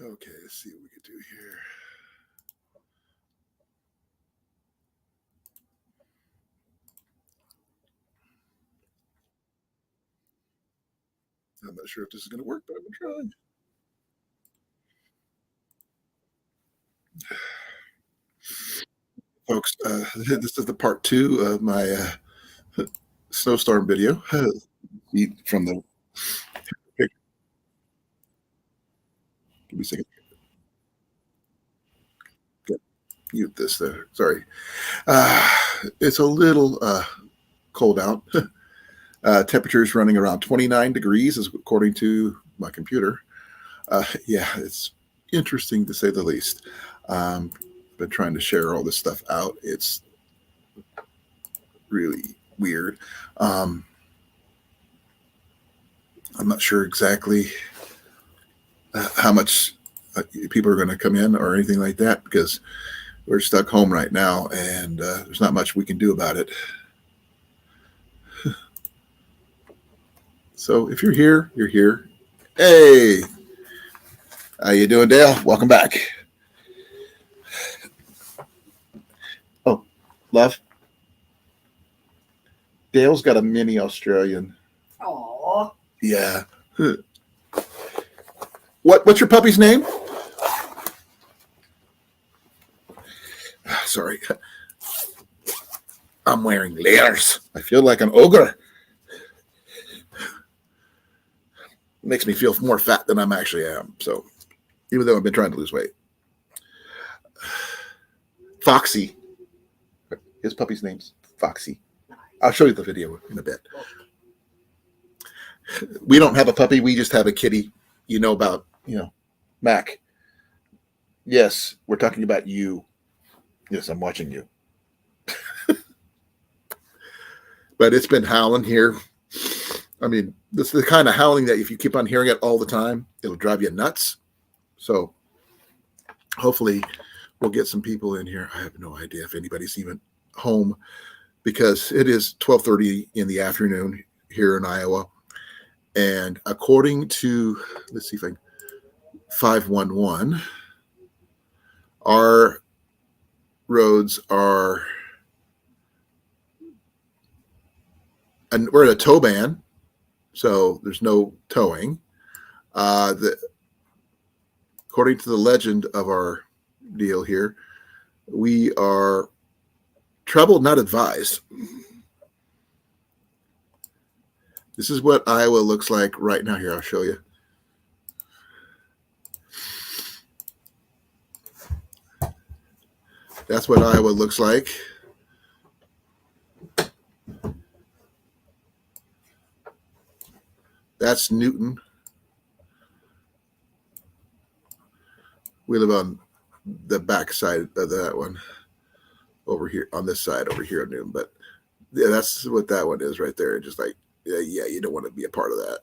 Okay, let's see what we can do here. I'm not sure if this is going to work, but I'm going to try. Folks, this is the part two of my snowstorm video. From the picture. Give me a second. Mute this there. Sorry. Uh, it's a little cold out. Temperature is running around 29 degrees, according to my computer. Yeah, it's interesting to say the least. Been trying to share all this stuff out. It's really weird. I'm not sure exactly how much people are going to come in or anything like that because we're stuck home right now and there's not much we can do about it. So if you're here, you're here. Hey, how you doing, Dale? Welcome back. Oh, love. Dale's got a mini Australian. Aww. Yeah. What's your puppy's name? Sorry. I'm wearing layers. I feel like an ogre. It makes me feel more fat than I'm actually am. So even though I've been trying to lose weight. Foxy. His puppy's name's Foxy. I'll show you the video in a bit. We don't have a puppy. We just have a kitty. You know about, Mac. Yes, we're talking about you. Yes, I'm watching you. But it's been howling here. I mean, this is the kind of howling that if you keep on hearing it all the time, it'll drive you nuts. So hopefully we'll get some people in here. I have no idea if anybody's even home because it is 12:30 in the afternoon here in Iowa. And according to, let's see if I can, 511, our roads are, and we're at a tow ban, so there's no towing. According to the legend of our deal here, we are travel not advised. This is what Iowa looks like right now. Here, I'll show you. That's what Iowa looks like. That's Newton. We live on the back side of that one over here, on this side over here in Newton. But yeah, that's what that one is right there. Just like, yeah, you don't want to be a part of that.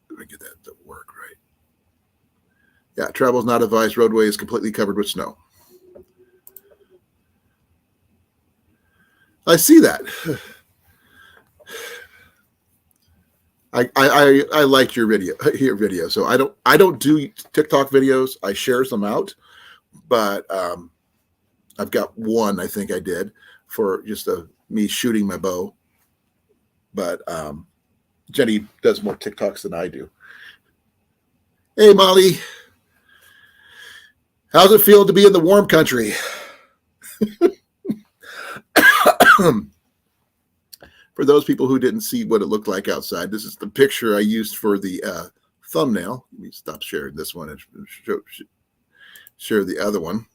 Let me get that to work right. Yeah, travel is not advised. Roadway is completely covered with snow. I see that. I liked your video. So I don't do TikTok videos. I share some out, but I've got one I think I did for just me shooting my bow. But Jenny does more TikToks than I do. Hey Molly, how's it feel to be in the warm country? For those people who didn't see what it looked like outside, this is the picture I used for the thumbnail. Let me stop sharing this one and share the other one.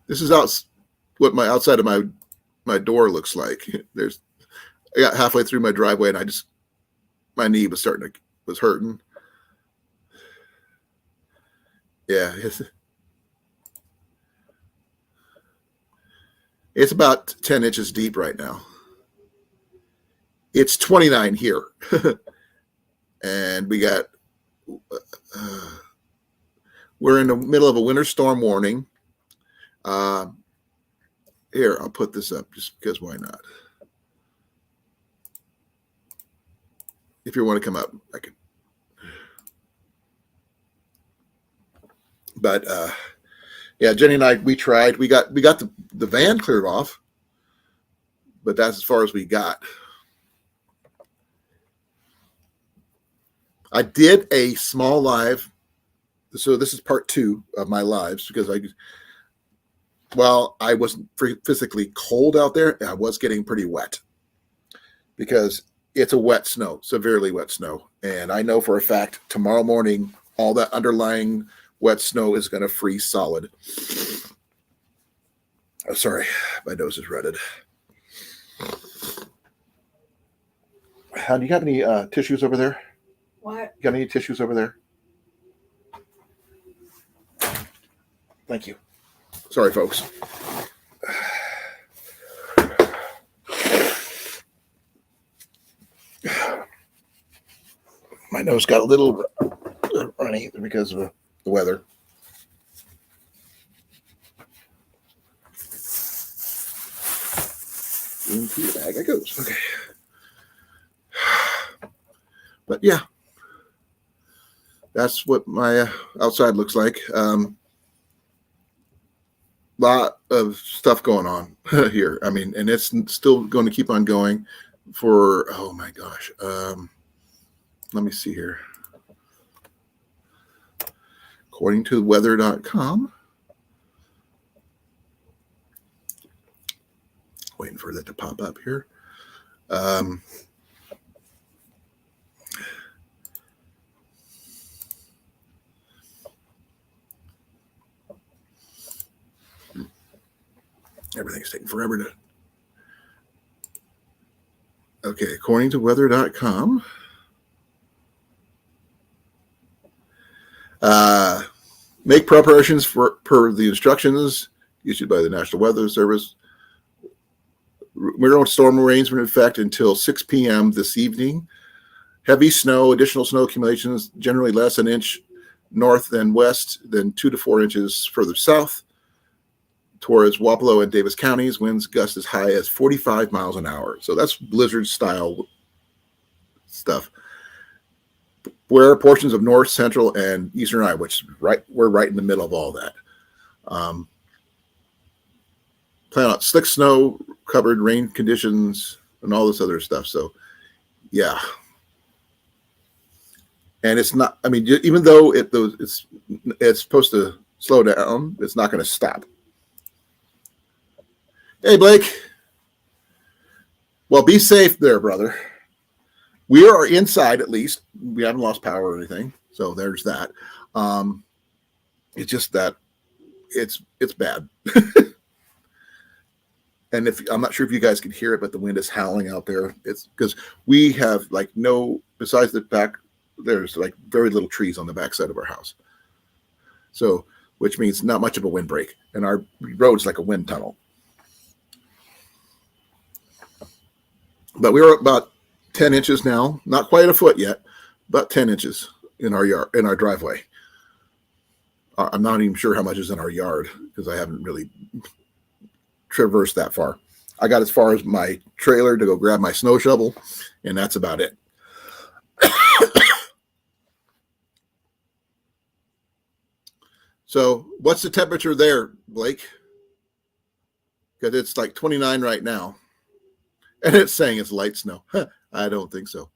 This is what my outside of my door looks like. I got halfway through my driveway and my knee was hurting. Yeah. It's about 10 inches deep right now. It's 29 here. And we're in the middle of a winter storm warning. Here, I'll put this up just because why not? If you want to come up, I can. But yeah, Jenny and I, we tried. We got the van cleared off, but that's as far as we got. I did a small live. So this is part 2 of my lives because I wasn't physically cold out there, I was getting pretty wet because it's a wet snow, severely wet snow. And I know for a fact tomorrow morning, all that underlying wet snow is going to freeze solid. Oh, sorry, my nose is rutted. Do you got any tissues over there? What? You got any tissues over there? Thank you. Sorry, folks. My nose got a little runny because of the weather. Into the bag it goes. Okay. But yeah, that's what my outside looks like. Lot of stuff going on here. I mean, and it's still going to keep on going for, oh my gosh. Let me see here. According to weather.com, waiting for that to pop up here. Everything's taking forever to. Okay, according to weather.com, make preparations per the instructions issued by the National Weather Service. Middle storm rains were in effect until 6 p.m. this evening. Heavy snow, additional snow accumulations, generally less an inch north than west, then 2 to 4 inches further south. Towards Wapello and Davis counties, winds gust as high as 45 miles an hour. So that's blizzard style stuff. Where portions of north, central, and eastern Iowa, which we're right in the middle of all that. Plan on slick snow, covered rain conditions, and all this other stuff. So, yeah. And it's not. I mean, even though it's supposed to slow down, it's not going to stop. Hey, Blake. Well, be safe there, brother. We are inside at least. We haven't lost power or anything. So there's that. It's just that it's bad. And I'm not sure if you guys can hear it, but the wind is howling out there. It's because we have besides the back, there's like very little trees on the backside of our house. So, which means not much of a windbreak. And our road's like a wind tunnel. But we were about 10 inches now, not quite a foot yet, about 10 inches in our yard, in our driveway. I'm not even sure how much is in our yard because I haven't really traversed that far. I got as far as my trailer to go grab my snow shovel, and that's about it. So what's the temperature there, Blake? Because it's like 29 right now. And it's saying it's light snow. I don't think so.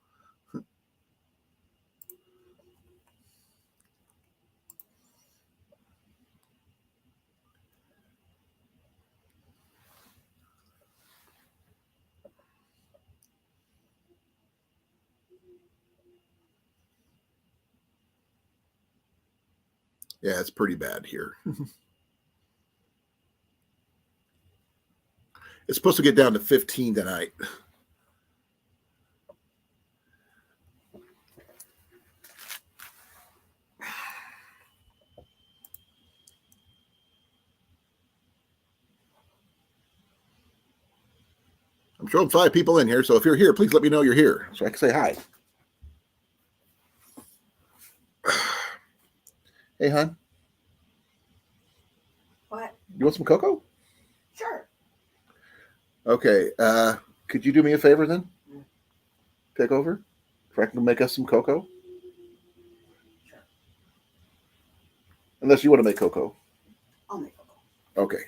Yeah, it's pretty bad here. It's supposed to get down to 15 tonight. I'm showing 5 people in here, so if you're here, please let me know you're here so I can say hi. Hey, hon. What? You want some cocoa? Sure. Okay. Could you do me a favor then? Take over? If I can make us some cocoa? Sure. Unless you want to make cocoa. I'll make cocoa. Okay.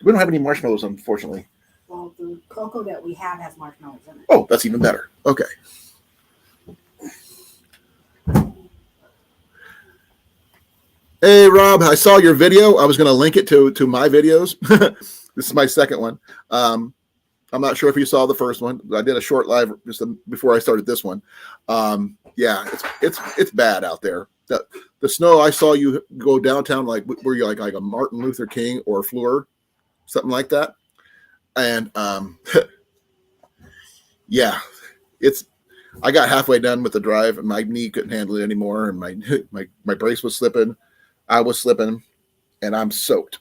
We don't have any marshmallows, unfortunately. Well, the cocoa that we have has marshmallows in it. Oh, that's even better. Okay. Hey, Rob, I saw your video. I was going to link it to my videos. This is my second one. I'm not sure if you saw the first one. I did a short live just before I started this one. Yeah, it's bad out there. The snow, I saw you go downtown, like were you like a Martin Luther King or Fleur, something like that. And yeah, I got halfway done with the drive and my knee couldn't handle it anymore. And my brace was slipping. I was slipping and I'm soaked.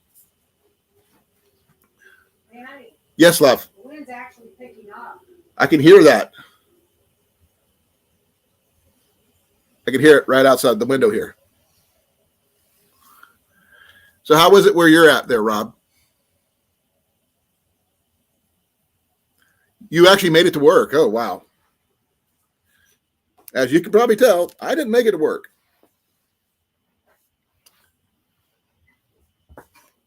Hey, honey, Yes, love. the wind's actually picking up. I can hear that. I can hear it right outside the window here. So how was it where you're at there, Rob? You actually made it to work. Oh, wow. As you can probably tell, I didn't make it to work.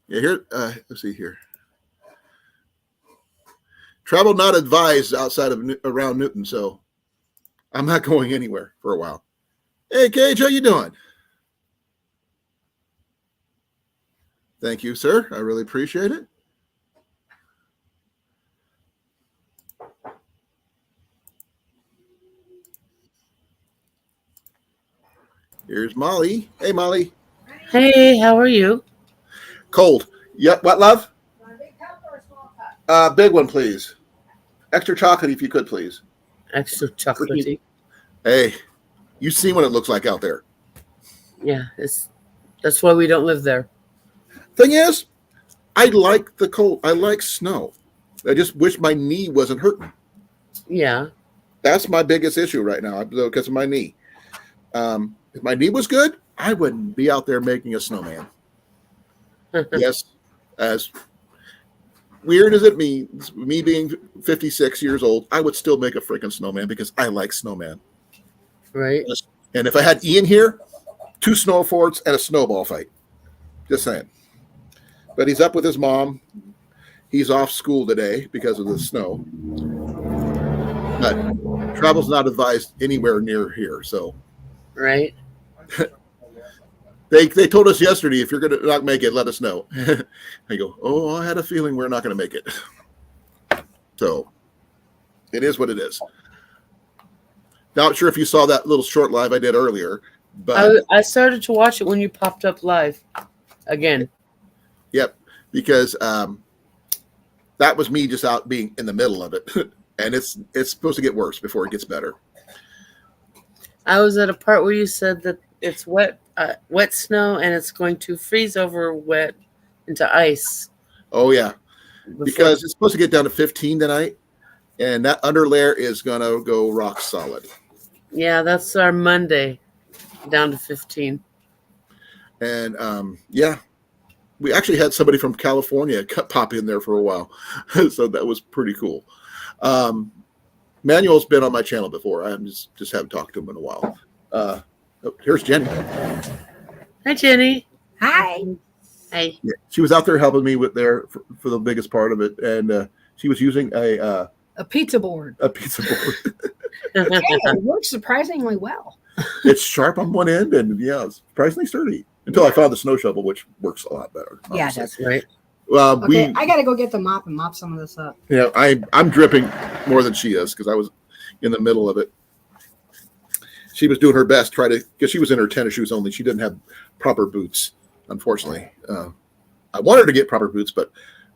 Yeah, here, let's see here. Travel not advised outside of around Newton, so I'm not going anywhere for a while. Hey, Cage, how you doing? Thank you, sir. I really appreciate it. Here's Molly. Hey, Molly. Hey, how are you? Cold. Yep. What, love? Want a big cup or a small cup? Big one, please. Extra chocolate, if you could, please. Extra chocolatey. Hey, you see what it looks like out there. Yeah, that's why we don't live there. Thing is, I like the cold. I like snow. I just wish my knee wasn't hurting. Yeah. That's my biggest issue right now because of my knee. If my knee was good, I wouldn't be out there making a snowman. Yes, as weird as it means, me being 56 years old, I would still make a freaking snowman because I like snowman. Right. And if I had Ian here, 2 snow forts and a snowball fight. Just saying. But he's up with his mom. He's off school today because of the snow. But travel's not advised anywhere near here. So Right. they told us yesterday, if you're going to not make it, let us know. I go, oh, I had a feeling we're not going to make it. So it is what it is. Not sure if you saw that little short live I did earlier, but I started to watch it when you popped up live again. Yep, because that was me just out being in the middle of it, and it's supposed to get worse before it gets better. I was at a part where you said that it's wet snow and it's going to freeze over wet into ice. Oh yeah, because it's supposed to get down to 15 tonight, and that underlayer is gonna go rock solid. Yeah, that's our Monday, down to 15. And yeah, we actually had somebody from California pop in there for a while, so that was pretty cool. Manuel's been on my channel before. I just haven't talked to him in a while. Here's Jenny. Hi, Jenny. Hi. Hey. Yeah, she was out there helping me with for the biggest part of it, and she was using A pizza board. a pizza board. Hey, it works surprisingly well. It's sharp on one end, and yeah, it's surprisingly sturdy. Until I found the snow shovel, which works a lot better. Yeah, obviously. that's Right. okay. I gotta go get the mop and mop some of this up. Yeah, I'm dripping more than she is because I was in the middle of it. She was doing her best, because she was in her tennis shoes only. She didn't have proper boots, unfortunately. I want her to get proper boots, but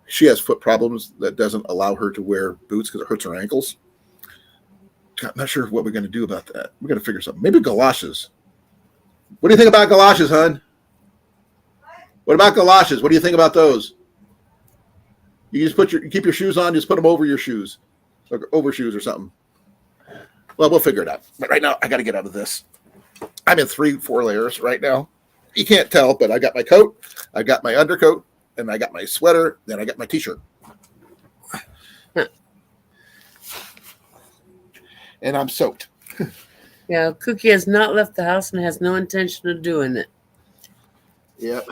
she has foot problems that doesn't allow her to wear boots because it hurts her ankles. I'm not sure what we're going to do about that. We're going to figure something. Maybe galoshes. What do you think about galoshes, hon? What about galoshes? What do you think about those? You just keep your shoes on, just put them over your shoes, or over shoes or something. Well, we'll figure it out. But right now, I got to get out of this. I'm in 3-4 layers right now. You can't tell, but I got my coat, I got my undercoat, and I got my sweater, then I got my t-shirt. And I'm soaked. Yeah, Cookie has not left the house and has no intention of doing it. Yep.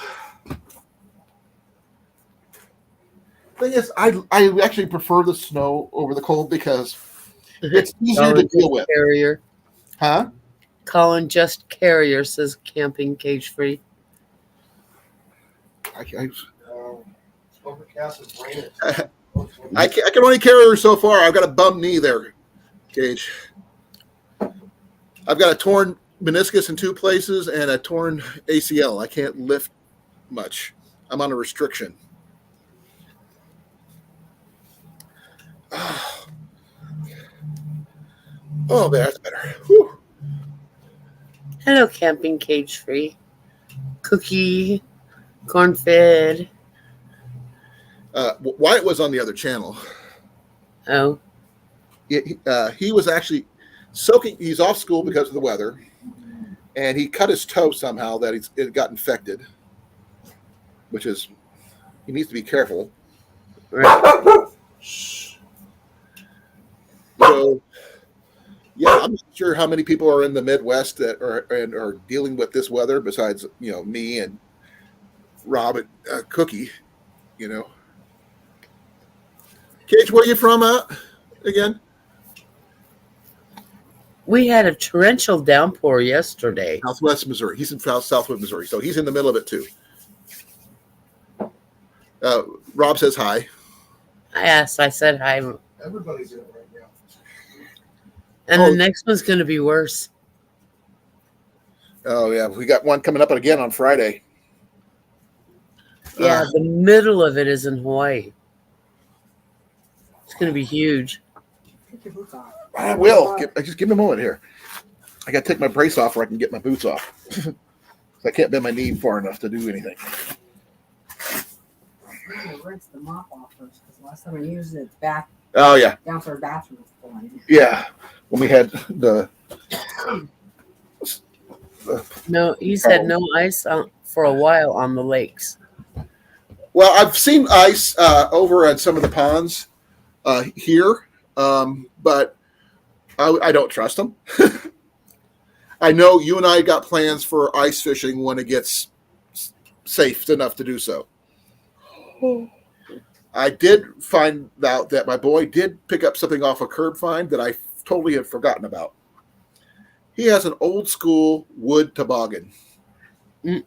Thing is, I actually prefer the snow over the cold because it's easier to Colin deal just with. Carrier. Huh? Colin just Carrier says camping cage free. Overcast is raining. I can only carry her so far. I've got a bum knee there, Gage. I've got a torn meniscus in 2 places and a torn ACL. I can't lift much. I'm on a restriction. Oh, that's better. Whew. Hello, camping cage free. Cookie, corn fed. Wyatt was on the other channel. Oh, He was actually soaking. He's off school because of the weather, and he cut his toe somehow that it got infected, which is he needs to be careful. right. So, yeah, I'm not sure how many people are in the Midwest that are dealing with this weather besides me and Rob and Cookie. Cage, where are you from again? We had a torrential downpour yesterday. Southwest Missouri. He's in Southwest Missouri, so he's in the middle of it too. Rob says hi. I said hi. Everybody's in it right now. And Oh. the next one's going to be worse. Oh yeah, we got one coming up again on Friday. Yeah, the middle of it is in Hawaii. It's going to be huge. Take your boots off. I will. Just give me a moment here. I got to take my brace off, or I can get my boots off. I can't bend my knee far enough to do anything. I'm gonna rinse the mop off first because last time I used it, it's Oh yeah, downstairs bathroom was full. yeah. When we had the No, he said no ice for a while on the lakes. well, I've seen ice over at some of the ponds here, but I don't trust them. I know you and I got plans for ice fishing when it gets safe enough to do so. I did find out that my boy did pick up something off a curb find that I totally had forgotten about. He has an old school wood toboggan. Mm.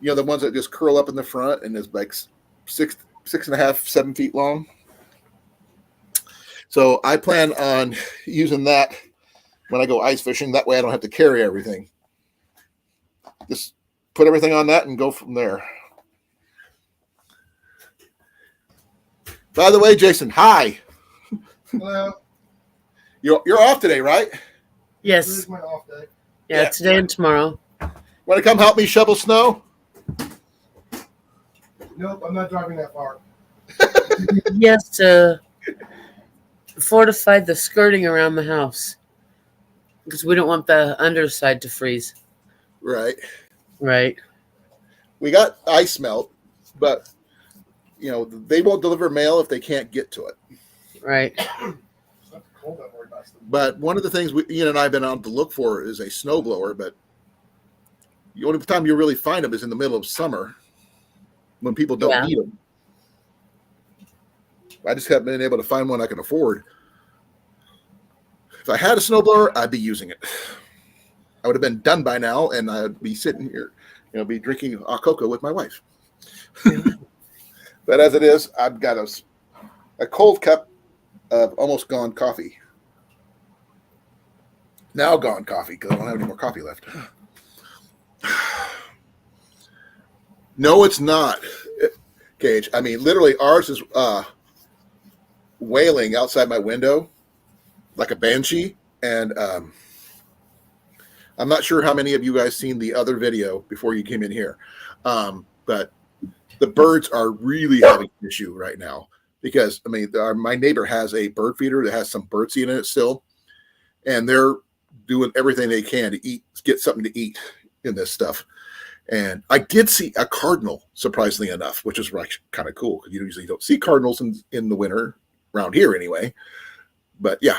The ones that just curl up in the front and is like 6.5, 7 feet long. So I plan on using that when I go ice fishing. That way I don't have to carry everything. Just put everything on that and go from there. By the way, Jason, hi. Hello. You're off today, right? Yes. This is my off day. Yeah, today and tomorrow. Want to come help me shovel snow? Nope, I'm not driving that far. Yes, to fortify the skirting around the house. Because we don't want the underside to freeze. Right. Right. We got ice melt, but they won't deliver mail if they can't get to it. Right. It's not cold I'm worried about. But one of the things Ian and I have been on to look for is a snowblower, but the only time you really find them is in the middle of summer when people don't need them. I just haven't been able to find one I can afford. If I had a snowblower, I'd be using it. I would have been done by now, and I'd be sitting here, be drinking a cocoa with my wife. But as it is, I've got a cold cup of almost gone coffee. Now gone coffee because I don't have any more coffee left. No, it's not, Gage. I mean, literally, ours is wailing outside my window like a banshee. And I'm not sure how many of you guys seen the other video before you came in here. But the birds are really having an issue right now because, I mean, my neighbor has a bird feeder that has some birdseed in it still. And they're doing everything they can to get something to eat in this stuff. And I did see a cardinal, surprisingly enough, which is kind of cool because you usually don't see cardinals in the winter around here anyway. But yeah,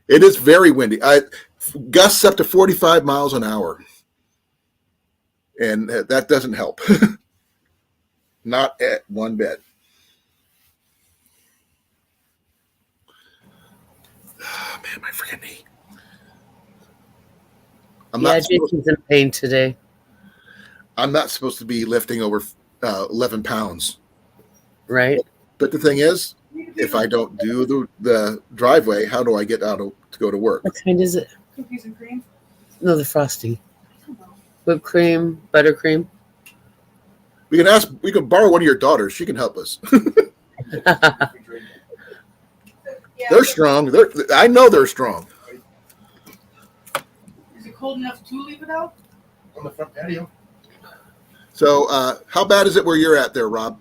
it is very windy. Gusts up to 45 miles an hour. and that doesn't help. Not at one bit. Oh, man, my freaking knee. Yeah, Jason's in pain today. I'm not supposed to be lifting over 11 pounds. Right? But the thing is, if I don't do the driveway, how do I get out to go to work? What kind is it? Cookies and cream. No, the frosty. Whipped cream, buttercream. We can borrow one of your daughters. She can help us. Yeah. They're strong. I know they're strong. Is it cold enough to leave it out? On the front patio. So, how bad is it where you're at there, Rob?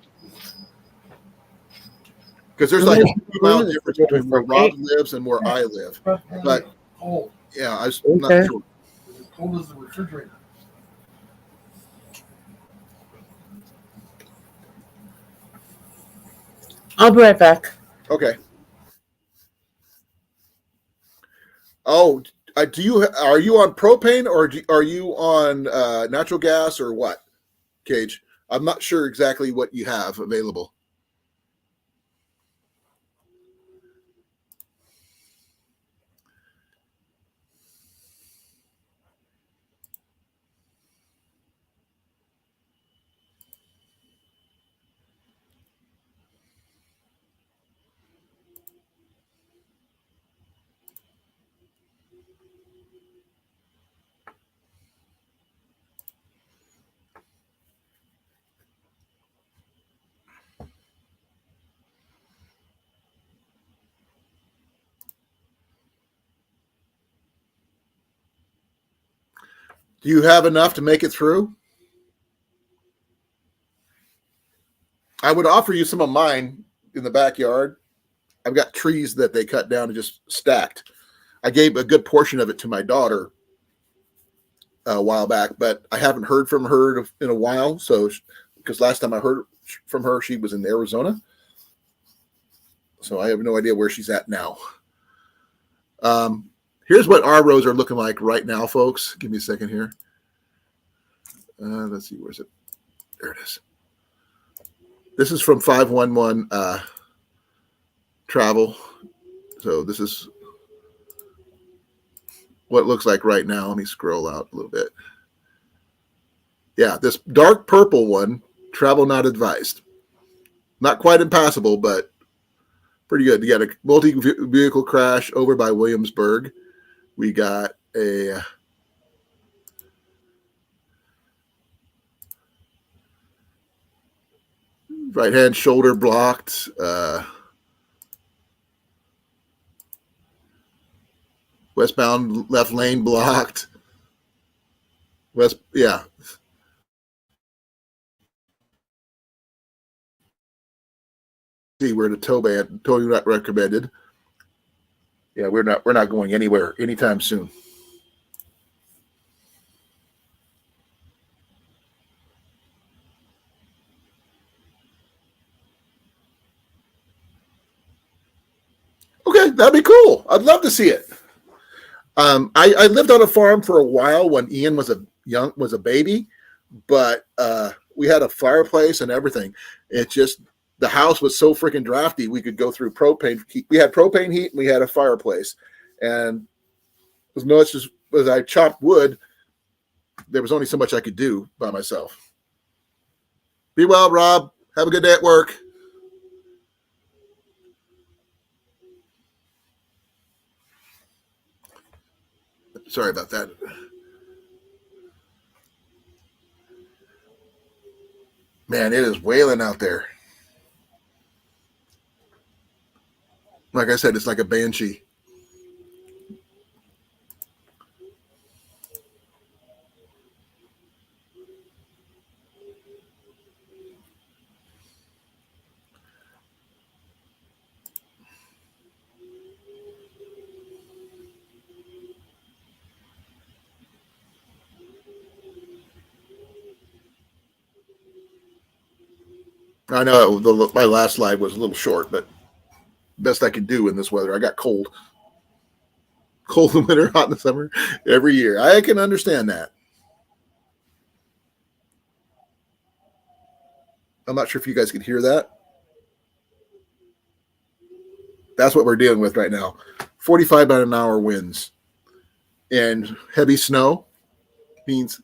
Because there's like a 2 mile difference between where Rob lives and where I live. Front patio. But Cold. yeah, I'm Okay. not sure. It's as cold as the refrigerator. I'll be right back. Okay. Oh, are you on propane or are you on natural gas or what, Cage? I'm not sure exactly what you have available. Do you have enough to make it through? I would offer you some of mine in the backyard. I've got trees that they cut down and just stacked. I gave a good portion of it to my daughter a while back, but I haven't heard from her in a while. So, because last time I heard from her, she was in Arizona. So I have no idea where she's at now. Here's what our rows are looking like right now, folks. Give me a second here. Let's see, where's it? There it is. This is from 511 travel. So this is what it looks like right now. Let me scroll out a little bit. Yeah, this dark purple one, travel not advised. Not quite impassable, but pretty good. You got a multi-vehicle crash over by Williamsburg. We got a right-hand shoulder blocked. Westbound left lane blocked. Yeah. See, we're in a tow ban. Totally not recommended. Yeah, we're not going anywhere anytime soon. Okay, that'd be cool. I'd love to see it. I lived on a farm for a while when Ian was a baby, but we had a fireplace and everything. It just the house was so freaking drafty. We could go through propane heat. We had propane heat and we had a fireplace, and as much as I chopped wood, there was only so much I could do by myself. Be well, Rob. Have a good day at work. Sorry about that. Man, it is wailing out there. Like I said, it's like a banshee. I know my last slide was a little short, but best I could do in this weather. I got cold. Cold in the winter, hot in the summer, every year. I can understand that. I'm not sure if you guys can hear that. That's what we're dealing with right now. 45 mile an hour winds and heavy snow means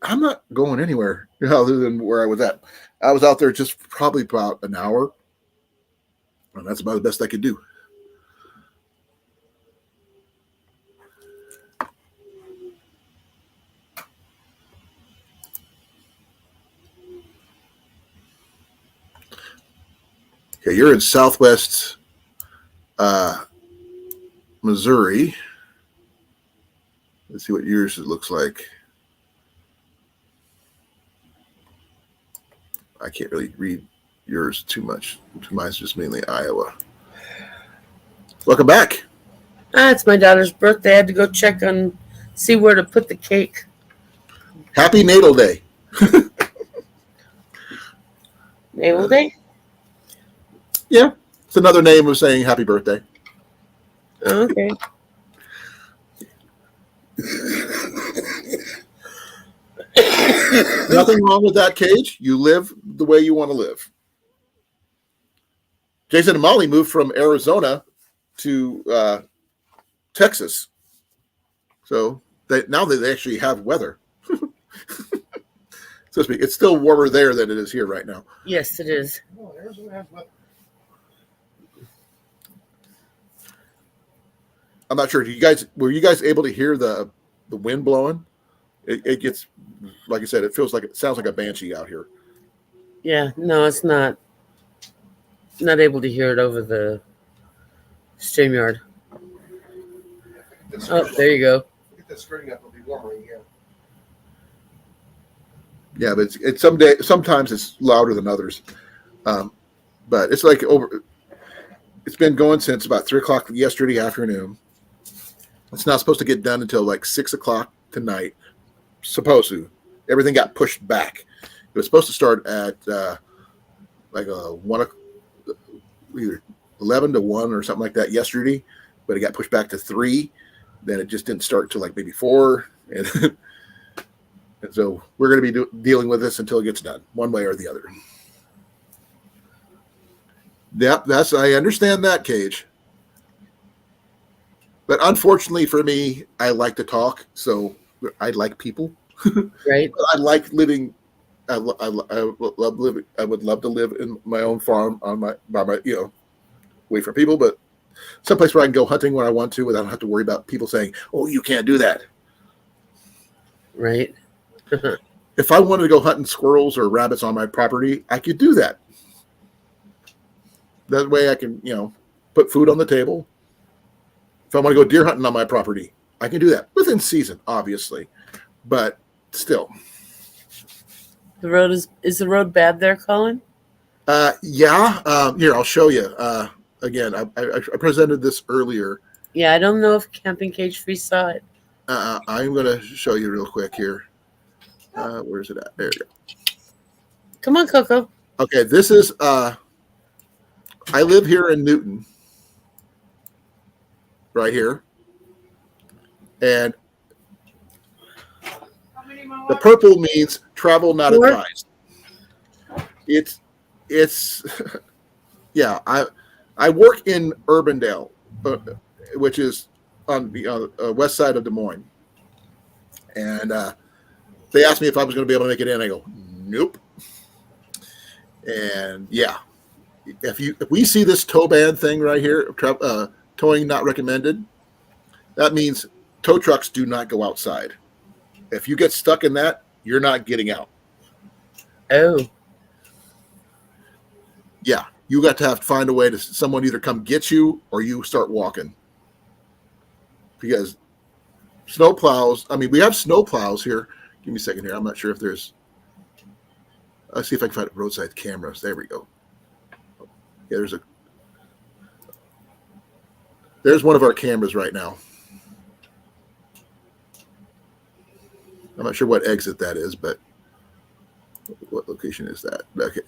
I'm not going anywhere other than where I was at. I was out there just probably about an hour, and that's about the best I could do. Okay, you're in Southwest Missouri. Let's see what yours looks like. I can't really read yours too much. Mine's just mainly Iowa. Welcome back. It's my daughter's birthday. I had to go check on, see where to put the cake. Happy Natal Day. Naval Day? Yeah, it's another name of saying happy birthday. Oh, okay. Nothing wrong with that, Cage. You live the way you want to live. Jason and Molly moved from Arizona to Texas. So now they actually have weather. So to speak. It's still warmer there than it is here right now. Yes, it is. No, Arizona has weather. I'm not sure. Were you guys able to hear the wind blowing? It gets, like I said, it sounds like a banshee out here. Yeah, no, it's not. Not able to hear it over the StreamYard. Oh, there you go. Get that skirting up, it'll be warmer again. Yeah, but it's sometimes it's louder than others. But it's like it's been going since about 3:00 yesterday afternoon. It's not supposed to get done until like 6:00 tonight. Supposed to. Everything got pushed back. It was supposed to start at like either 11 to 1 or something like that yesterday, but it got pushed back to 3. Then it just didn't start till like maybe 4. And, and so we're going to be dealing with this until it gets done, one way or the other. Yep, I understand that, Cage. But unfortunately for me, I like to talk, so I like people. Right. I like living. I love living. I would love to live in my own farm by my away from people, but someplace where I can go hunting when I want to without having to worry about people saying, "Oh, you can't do that." Right. If I wanted to go hunting squirrels or rabbits on my property, I could do that. That way, I can put food on the table. If I want to go deer hunting on my property, I can do that within season, obviously, but still. The road is the road bad there, Colin? Yeah. Here, I'll show you. Again, I presented this earlier. Yeah, I don't know if Camping Cage Free saw it. I'm going to show you real quick here. Where's it at? There you go. Come on, Coco. Okay, this is. I live here in Newton, right here, and the purple means travel not advised. It's yeah. I work in Urbandale, which is on the west side of Des Moines, and they asked me if I was going to be able to make it in. I go, nope. And yeah, if we see this tow ban thing right here, towing not recommended, that means tow trucks do not go outside. If you get stuck in that, you're not getting out. Oh. Yeah, you got to have to find a way to someone either come get you or you start walking. Because snow plows, we have snow plows here. Give me a second here. I'm not sure if there's. Let's see if I can find roadside cameras. There we go. Yeah, there's one of our cameras right now. I'm not sure what exit that is, but what location is that? Okay.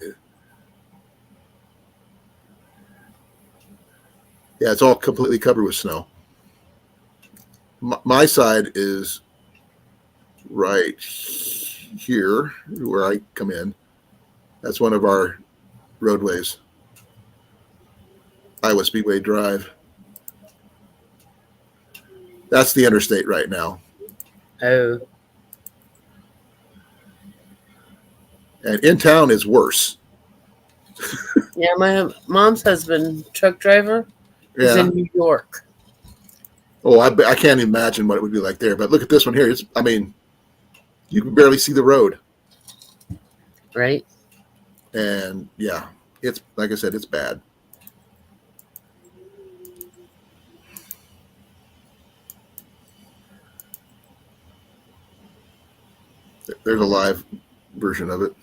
Yeah, it's all completely covered with snow. My side is right here where I come in. That's one of our roadways. Iowa Speedway Drive. That's the interstate right now. Oh, And in town is worse. yeah. My mom's husband, truck driver, is Yeah. in New York. Oh, I can't imagine what it would be like there. But look at this one here. I mean, you can barely see the road. Right? And yeah, it's like I said, it's bad. There's a live version of it.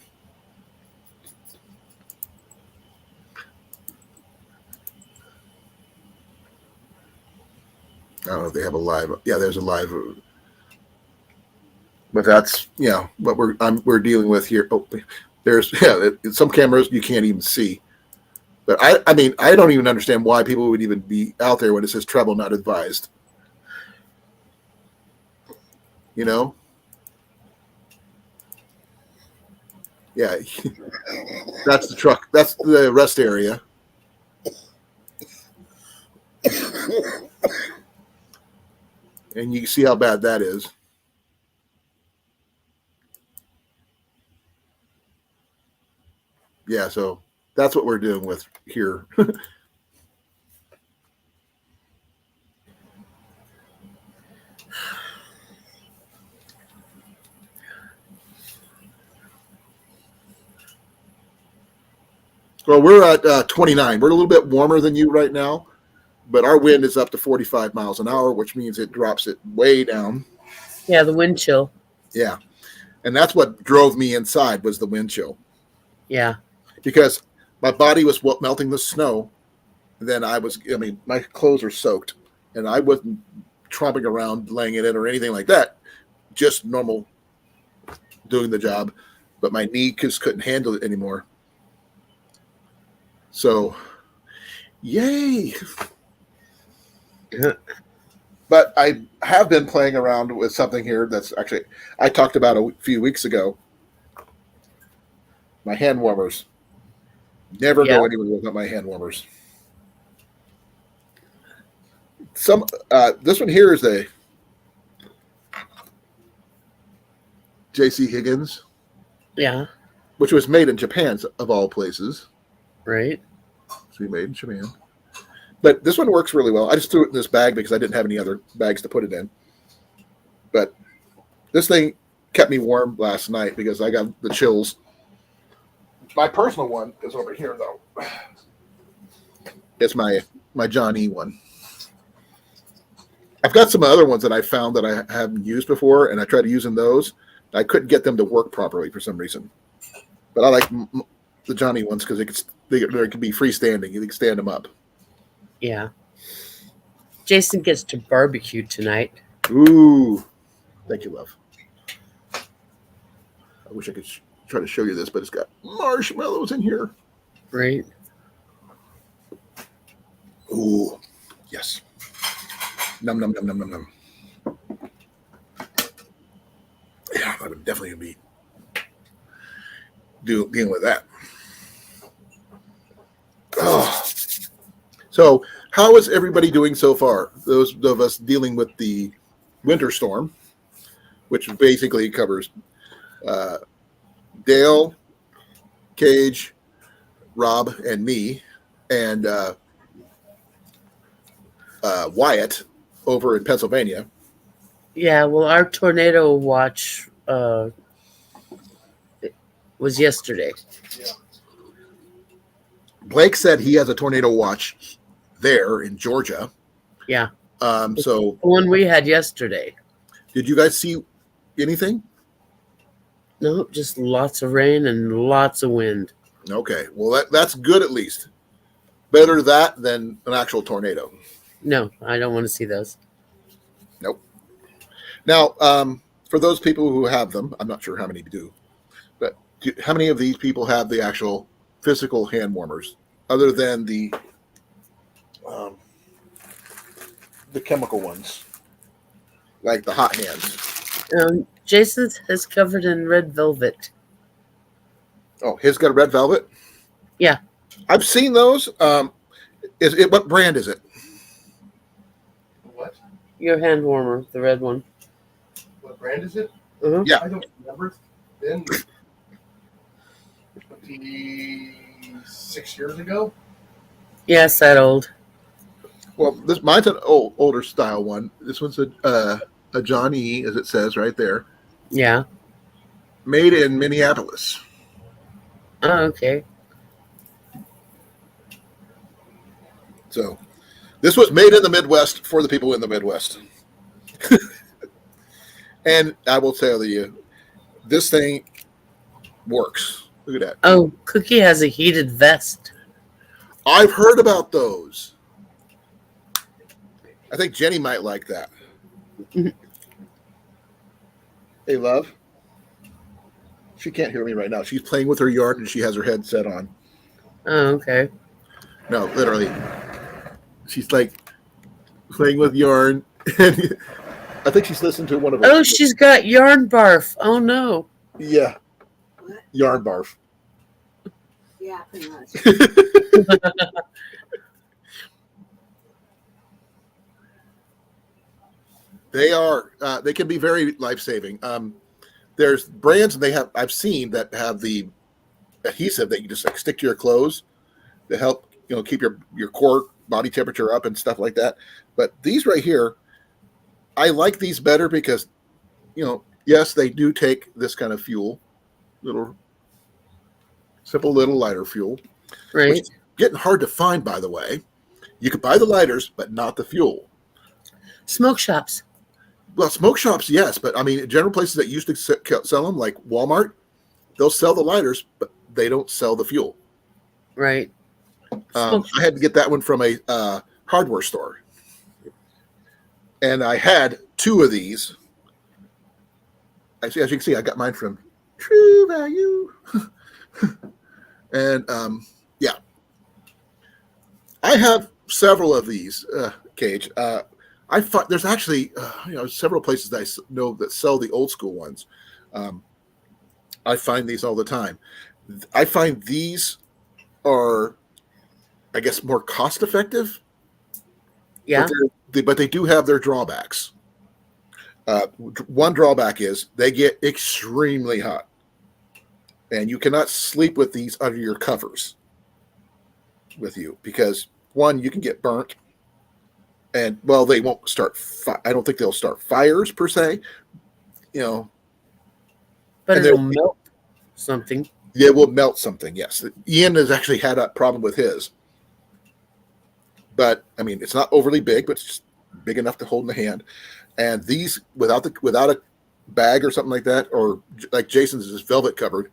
I don't know if they have a live. Yeah, there's a live. But that's what we're dealing with here. Oh, there's some cameras you can't even see. But I mean I don't even understand why people would even be out there when it says travel not advised. You know? Yeah, that's the truck. That's the rest area. And you can see how bad that is. Yeah, so that's what we're dealing with here. Well, we're at 29. We're a little bit warmer than you right now, but our wind is up to 45 miles an hour, which means it drops it way down. Yeah, the wind chill. Yeah. And that's what drove me inside was the wind chill. Yeah. Because my body was melting the snow. And then my clothes are soaked. And I wasn't tromping around laying it in or anything like that. Just normal doing the job. But my knee just couldn't handle it anymore. So, yay. But I have been playing around with something here that's actually, I talked about a few weeks ago. My hand warmers. Never go anywhere without my hand warmers. This one here is a J.C. Higgins. Yeah. Which was made in Japan, of all places. Right. So made in Japan. But this one works really well. I just threw it in this bag because I didn't have any other bags to put it in. But this thing kept me warm last night because I got the chills. My personal one is over here, though. It's my John E. one. I've got some other ones that I found that I haven't used before, and I tried using those. I couldn't get them to work properly for some reason. But I like the John E. ones because they can be freestanding. You can stand them up. Yeah. Jason gets to barbecue tonight. Ooh. Thank you, love. I wish I could try to show you this, but it's got marshmallows in here. Right. Ooh. Yes. Num, num, num, num, num, num. Yeah, I would definitely be dealing with that. Oh. So, how is everybody doing so far? Those of us dealing with the winter storm, which basically covers Dale, Cage, Rob, and me, and Wyatt over in Pennsylvania. Yeah, well, our tornado watch was yesterday. Yeah. Blake said he has a tornado watch there in Georgia. Yeah. So The one we had yesterday. did you guys see anything? No, just lots of rain and lots of wind. Okay. Well, that's good at least. Better that than an actual tornado. No, I don't want to see those. Nope. Now, for those people who have them, I'm not sure how many do, but how many of these people have the actual physical hand warmers other than the chemical ones, like the hot hands? Jason's has covered in red velvet. Oh, his got a red velvet. Yeah. I've seen those. Is it what brand is it? What? Your hand warmer, the red one. What brand is it? Uh-huh. Yeah. I don't remember. It's been 26 years ago. Yes, that old. Well, this mine's an older style one. This one's a John E, as it says right there, Yeah. made in Minneapolis. Oh, okay. So this was made in the Midwest for the people in the Midwest. And I will tell you, this thing works. Look at that. Oh, Cookie has a heated vest. I've heard about those. I think Jenny might like that. Hey, love. She can't hear me right now. She's playing with her yarn and she has her headset on. Oh, okay. No, literally. She's like playing with yarn. And I think she's listening to one of Oh, she's got yarn barf. Oh, no. Yeah. What? Yarn barf. Yeah, pretty much. They can be very life-saving. There's brands I've seen that have the adhesive that you just like stick to your clothes to help, keep your core body temperature up and stuff like that. But these right here, I like these better because, yes, they do take this kind of fuel, simple little lighter fuel. Right. Which is getting hard to find, by the way. You could buy the lighters, but not the fuel. Smoke shops. Well, smoke shops, yes, but I mean, general places that used to sell them, like Walmart, they'll sell the lighters, but they don't sell the fuel. Right. I had to get that one from a hardware store, and I had two of these. As you can see, I got mine from True Value, and yeah, I have several of these. Cage. I find there's actually several places that I know that sell the old school ones. I find these all the time. I find these are, I guess, more cost effective. Yeah. But they do have their drawbacks. One drawback is they get extremely hot, and you cannot sleep with these under your covers with you because one, you can get burnt. And well, they won't start. I don't think they'll start fires per se. But and it'll melt something. It will melt something. Yes, Ian has actually had a problem with his. But I mean, it's not overly big, but it's just big enough to hold in the hand. And these, without a bag or something like that, or like Jason's is velvet covered,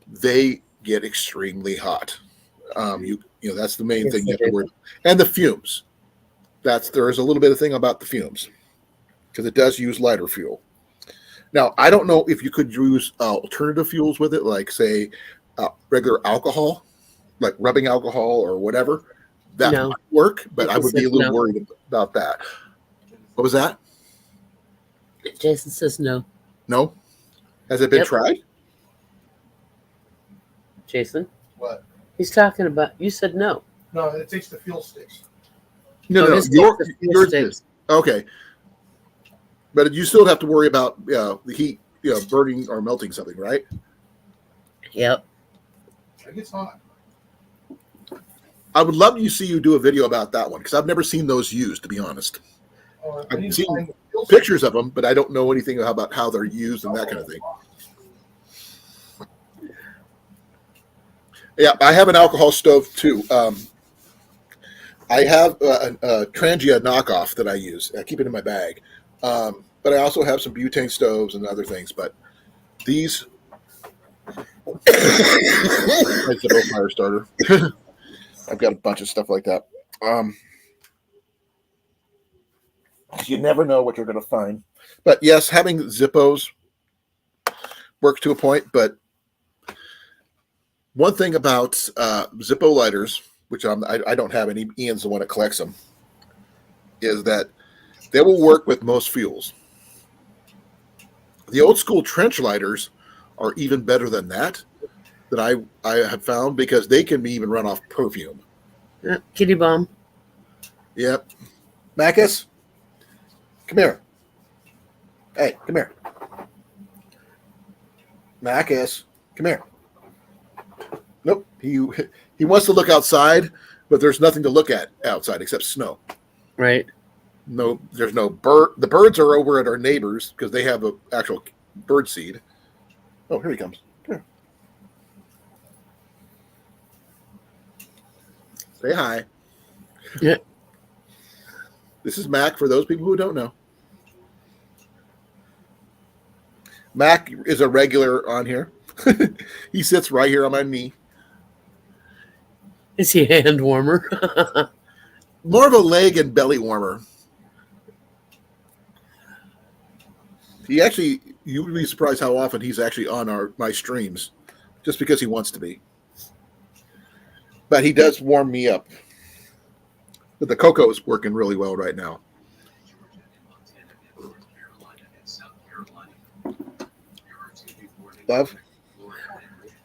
they get extremely hot. That's the main thing you have to worry. And the fumes. There is a little bit of thing about the fumes because it does use lighter fuel. Now, I don't know if you could use alternative fuels with it, like say regular alcohol, like rubbing alcohol or whatever. That might work, but I would be a little worried about that. What was that? Jason says no. No? Has it been tried? Jason? What? He's talking about, you said no. No, it takes the fuel sticks. No. Yours is. Okay. But you still have to worry about the heat, burning or melting something, right? Yep. It gets hot. I would love to see you do a video about that one because I've never seen those used, to be honest. I've seen pictures of them, but I don't know anything about how they're used and that kind of thing. Yeah, I have an alcohol stove too. I have a Trangia knockoff that I use. I keep it in my bag. But I also have some butane stoves and other things. But these, like the fire starter. I've got a bunch of stuff like that. You never know what you're going to find. But yes, having Zippos works to a point. But one thing about Zippo lighters, which I don't have any, Ian's the one that collects them, is that they will work with most fuels. The old school trench lighters are even better than that. that I have found because they can even run off perfume. Kitty bomb. Yep. Macus, come here. Hey, come here. Macus, come here. Nope. He wants to look outside, but there's nothing to look at outside except snow. Right. No, there's no bird. The birds are over at our neighbors because they have an actual bird seed. Oh, here he comes. Come here. Say hi. Yeah. This is Mac for those people who don't know. Mac is a regular on here. He sits right here on my knee. Is he a hand warmer? More of a leg and belly warmer. He actually, you would be surprised how often he's actually on my streams, just because he wants to be. But he does warm me up. But the cocoa is working really well right now. Love,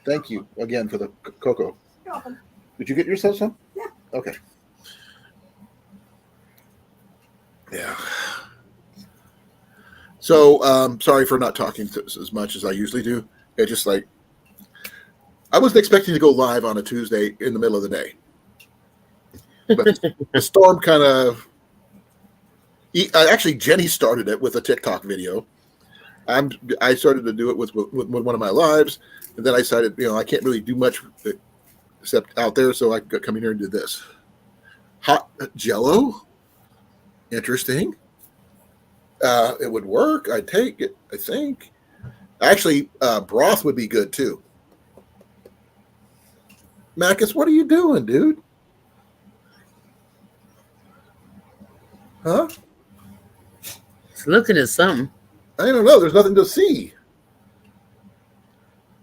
thank you again for the cocoa. You're welcome. Did you get yourself some? Yeah. Okay. Yeah. So, sorry for not talking as much as I usually do. It's just like, I wasn't expecting to go live on a Tuesday in the middle of the day. But the storm kind of, actually, Jenny started it with a TikTok video. I started to do it with one of my lives, and then I decided, I can't really do much except out there, so I could come in here and do this. Hot Jello, interesting. It would work. I'd take it. I think. Actually, broth would be good too. Macus, what are you doing, dude? Huh? He's looking at something. I don't know. There's nothing to see.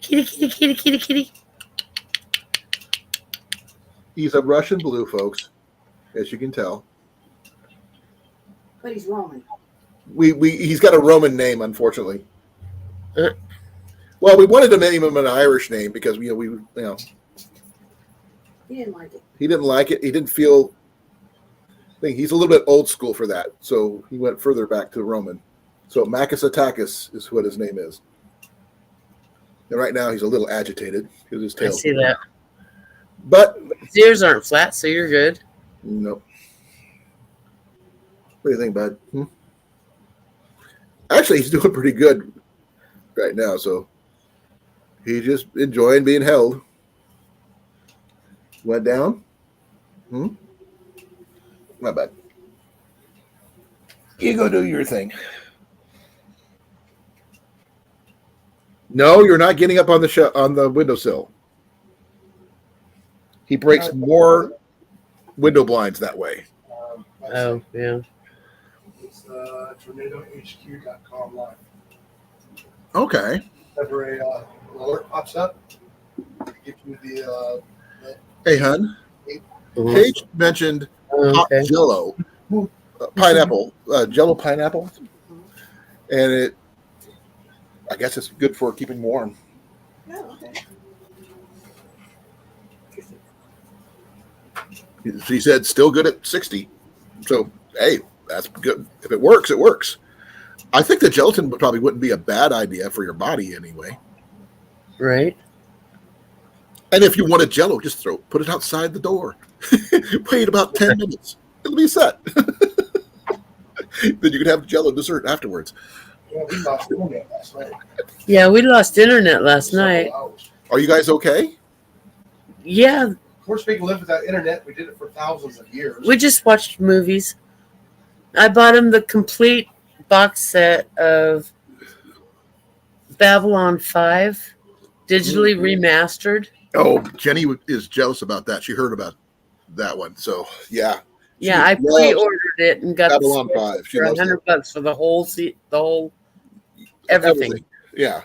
Kitty, kitty, kitty, kitty, kitty. He's a Russian blue, folks, as you can tell. But he's Roman. He's got a Roman name, unfortunately. Uh. Well, we wanted to name him an Irish name because He didn't like it. he didn't like it. He didn't feel. I think he's a little bit old school for that, so he went further back to Roman. So Macus Attackus is what his name is. And right now he's a little agitated because his I tail. see that. But His ears aren't flat, so you're good. no. What do you think, bud? Actually, he's doing pretty good right now, so he's just enjoying being held. Went down? Not bad. You go do your thing. No, you're not getting up on the windowsill. He breaks more window blinds that way. Oh, yeah. It's tornadohq.com live. Okay. Whenever a alert pops up, it gives you the Hey, hun. Mhm. Paige mentioned hot Okay. Jello, pineapple, Jello pineapple, and I guess it's good for keeping warm. Oh, okay. She said still good at 60. So, hey, that's good. If it works, it works. I think the gelatin probably wouldn't be a bad idea for your body anyway. Right. And if you wanted Jello, just put it outside the door. Wait about 10 minutes. It'll be set. Then you can have Jello dessert afterwards. yeah, we lost internet last night. Yeah, we lost internet last Several night. hours. Are you guys okay? Yeah, Of course, we can live without internet. We did it for thousands of years. we just watched movies. I bought him the complete box set of Babylon 5, digitally remastered. Oh, Jenny is jealous about that. She heard about that one. So, yeah. Yeah, I loves pre-ordered it and got Babylon the 5. She for loves $100 for the whole everything. Yeah.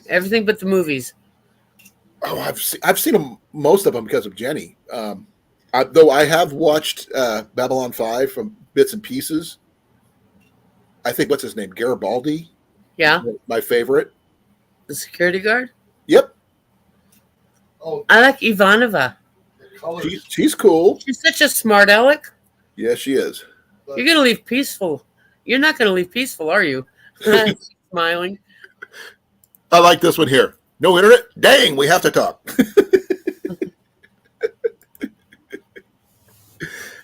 Everything but the movies. Oh, I've seen them, most of them, because of Jenny. Though I have watched Babylon 5 from bits and pieces. I think, what's his name? Garibaldi. Yeah, My favorite. the security guard. Yep. Oh, I like Ivanova. the colors. She's cool. She's such a smart aleck. Yes, she is. You're gonna leave peaceful. You're not gonna leave peaceful, are you? She's smiling. I like this one here. No internet? Dang, we have to talk.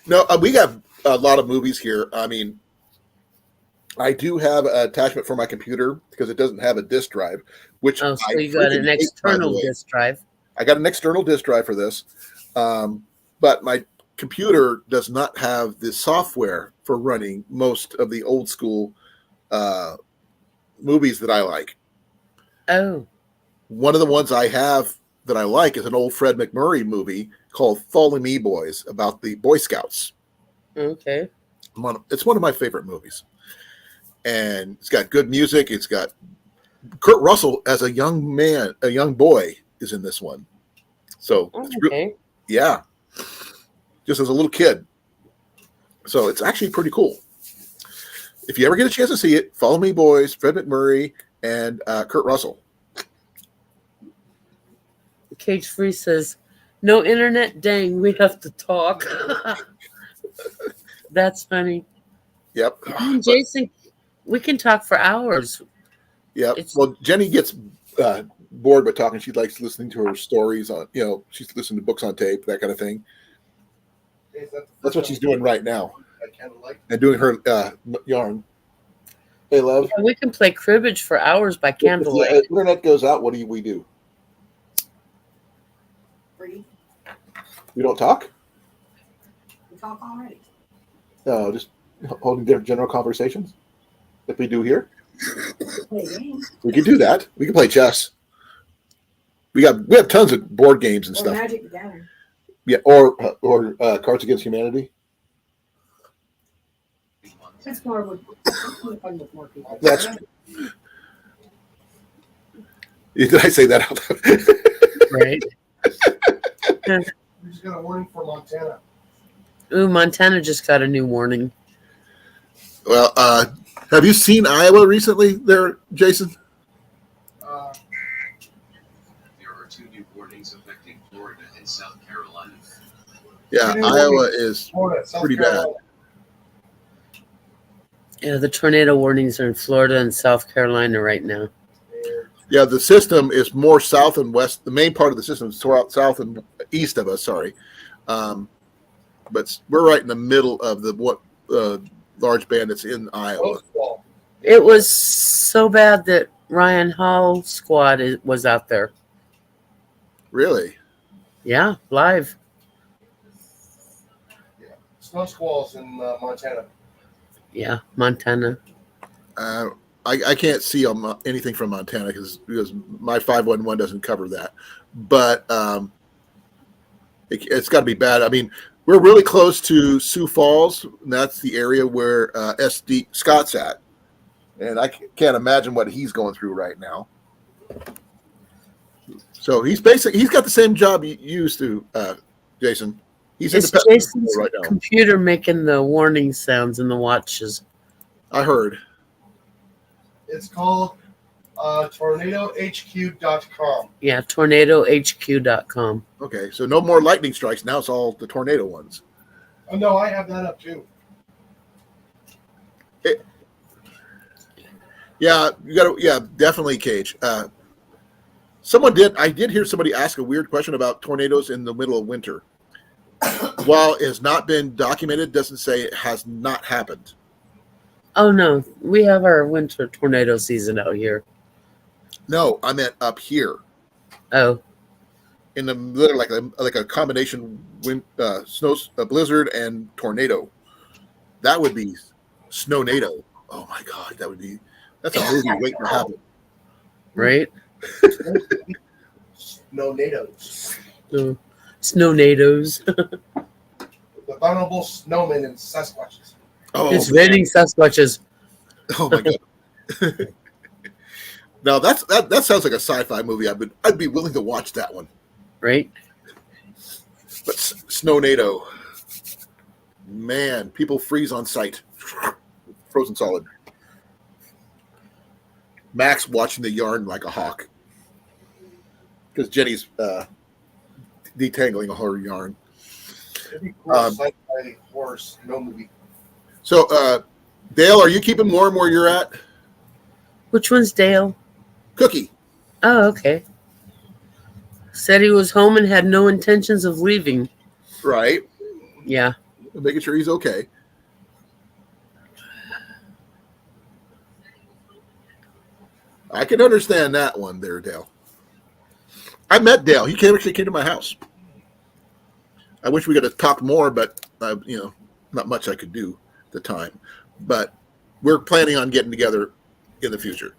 No, we got a lot of movies here. I mean, I do have an attachment for my computer because it doesn't have a disk drive, which Oh, so I you got freaking an hate, by the external way. disk drive. I got an external disk drive for this, but my computer does not have the software for running most of the old school movies that I like. Oh, One of the ones I have that I like is an old Fred McMurray movie called Follow Me Boys about the Boy Scouts. okay. It's one of my favorite movies. And it's got good music. It's got Kurt Russell as a young man, a young boy is in this one. So, Oh, it's okay. yeah, just as a little kid. So it's actually pretty cool. If you ever get a chance to see it, Follow Me Boys, Fred McMurray, and Kurt Russell. Cage Free says, "No internet. Dang, we have to talk." That's funny. Yep. Jason, we can talk for hours. Yep. It's- Well, Jenny gets bored by talking. She likes listening to her stories on, she's listening to books on tape, that kind of thing. Is that the That's what first she's time doing right now, I kind of like. and doing her yarn. Hey, love. Yeah, we can play cribbage for hours by If the candlelight. internet goes out, what do we do? Free. We don't talk? We talk already. No, just holding different general conversations. Like we do here. Play a game. We can do that. We can play chess. We have tons of board games and Or stuff. Magic the Gathering. Yeah, or Cards Against Humanity. That's more of fun with more people. That's. Did I say that out loud? Right. We just got a warning for Montana. Ooh, Montana just got a new warning. Well, have you seen Iowa recently there, Jason? Uh, There are 2 new warnings affecting Florida and South Carolina. Yeah, Two new Iowa warnings. is Florida, South pretty Carolina. Yeah, the tornado warnings are in Florida and South Carolina right now. yeah, the system is more south and west. The main part of the system is south and east of us, sorry. But we're right in the middle of the large band that's in Iowa. Snowstorm. It was so bad that Ryan Hall squad was out there. Really? Yeah, live. Snow squalls in Montana. Yeah, Montana. I can't see anything from Montana because my 511 doesn't cover that. But it's got to be bad. I mean, we're really close to Sioux Falls, and that's the area where SD Scott's at. And I can't imagine what he's going through right now. So he's got the same job you used to, Jason. He's It's independent Jason's right now. computer making the warning sounds in the watches. I heard. It's called tornadohq.com. Yeah, tornadohq.com. Okay, so no more lightning strikes. Now it's all the tornado ones. Oh, no, I have that up too. Yeah, definitely, Cage. I did hear somebody ask a weird question about tornadoes in the middle of winter. While it has not been documented, doesn't say it has not happened. Oh no, we have our winter tornado season out here. No, I meant up here Oh, in the middle, like a combination blizzard and tornado. That would be Snownado. Oh my God, that's a movie waiting to happen. right? Snownados. Snownados. The vulnerable snowmen and Sasquatches. Oh, It's raining Sasquatches. oh my God. Now that sounds like a sci-fi movie. I'd be willing to watch that one. Right? But Snownado, man, people freeze on sight, frozen solid. Max watching the yarn like a hawk because Jenny's detangling a whole yarn. It'd be cool to sight by a horse, no movie. So, Dale, are you keeping warm where you're at? Which one's Dale? Cookie. Oh, okay. Said he was home and had no intentions of leaving. Right. Yeah. Making sure he's okay. I can understand that one there, Dale. I met Dale. He actually came to my house. I wish we could have talked more, but not much I could do at the time. But we're planning on getting together in the future.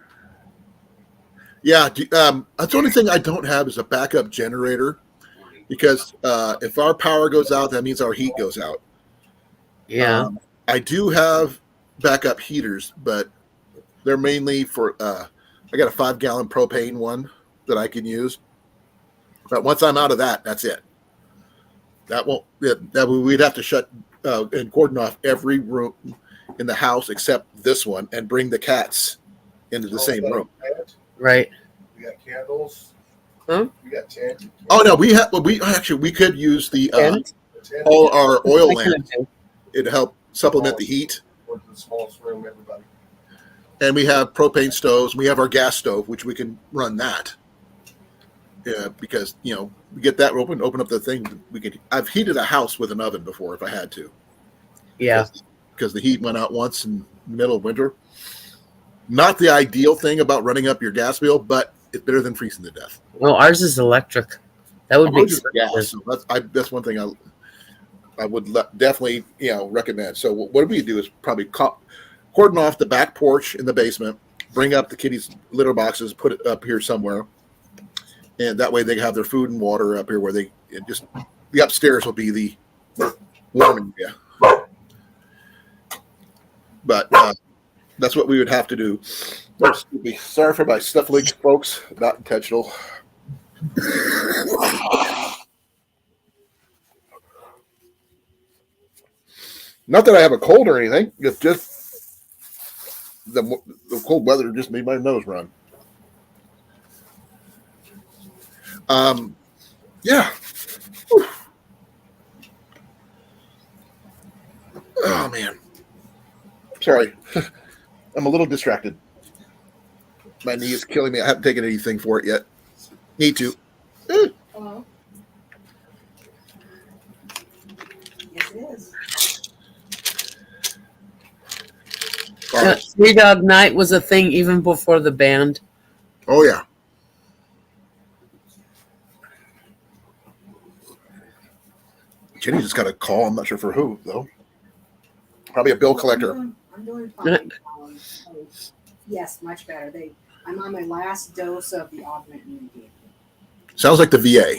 Yeah, that's the only thing I don't have is a backup generator, because if our power goes out, that means our heat goes out. Yeah. I do have backup heaters, but they're mainly for. I got a 5-gallon propane one that I can use, but once I'm out of that, that's it. That won't. That we'd have to shut and cordon off every room in the house except this one, and bring the cats into the same room. Right. We got candles. Huh? We got tent. Oh no, we have. We could use the Tent? all our oil I lamps. can- It'd help supplement the heat. Or the smallest room, everybody. And we have propane stoves. We have our gas stove, which we can run that. Yeah, because we get that open up the thing. I've heated a house with an oven before if I had to. Yeah. Because the heat went out once in the middle of winter. Not the ideal thing about running up your gas bill, but it's better than freezing to death. Well, ours is electric. That would be Ours is gas. expensive. So that's one thing I would definitely recommend. So what we do is probably cordon off the back porch in the basement, bring up the kitties' litter boxes, put it up here somewhere, and that way they have their food and water up here where the upstairs will be the warming area. But that's what we would have to do. Oh, excuse me. Sorry for my sniffling, folks. Not intentional. Not that I have a cold or anything. It's just the cold weather just made my nose run. Yeah. Whew. Oh man. Sorry. I'm a little distracted. My knee is killing me. I haven't taken anything for it yet. Need to. Hello? Yes, it is. All right. Three Dog Night was a thing even before the band. Oh yeah. Jenny just got a call. I'm not sure for who though. Probably a bill collector. I'm doing fine. Yes, much better. I'm on my last dose of the augment immunity. Sounds like the VA.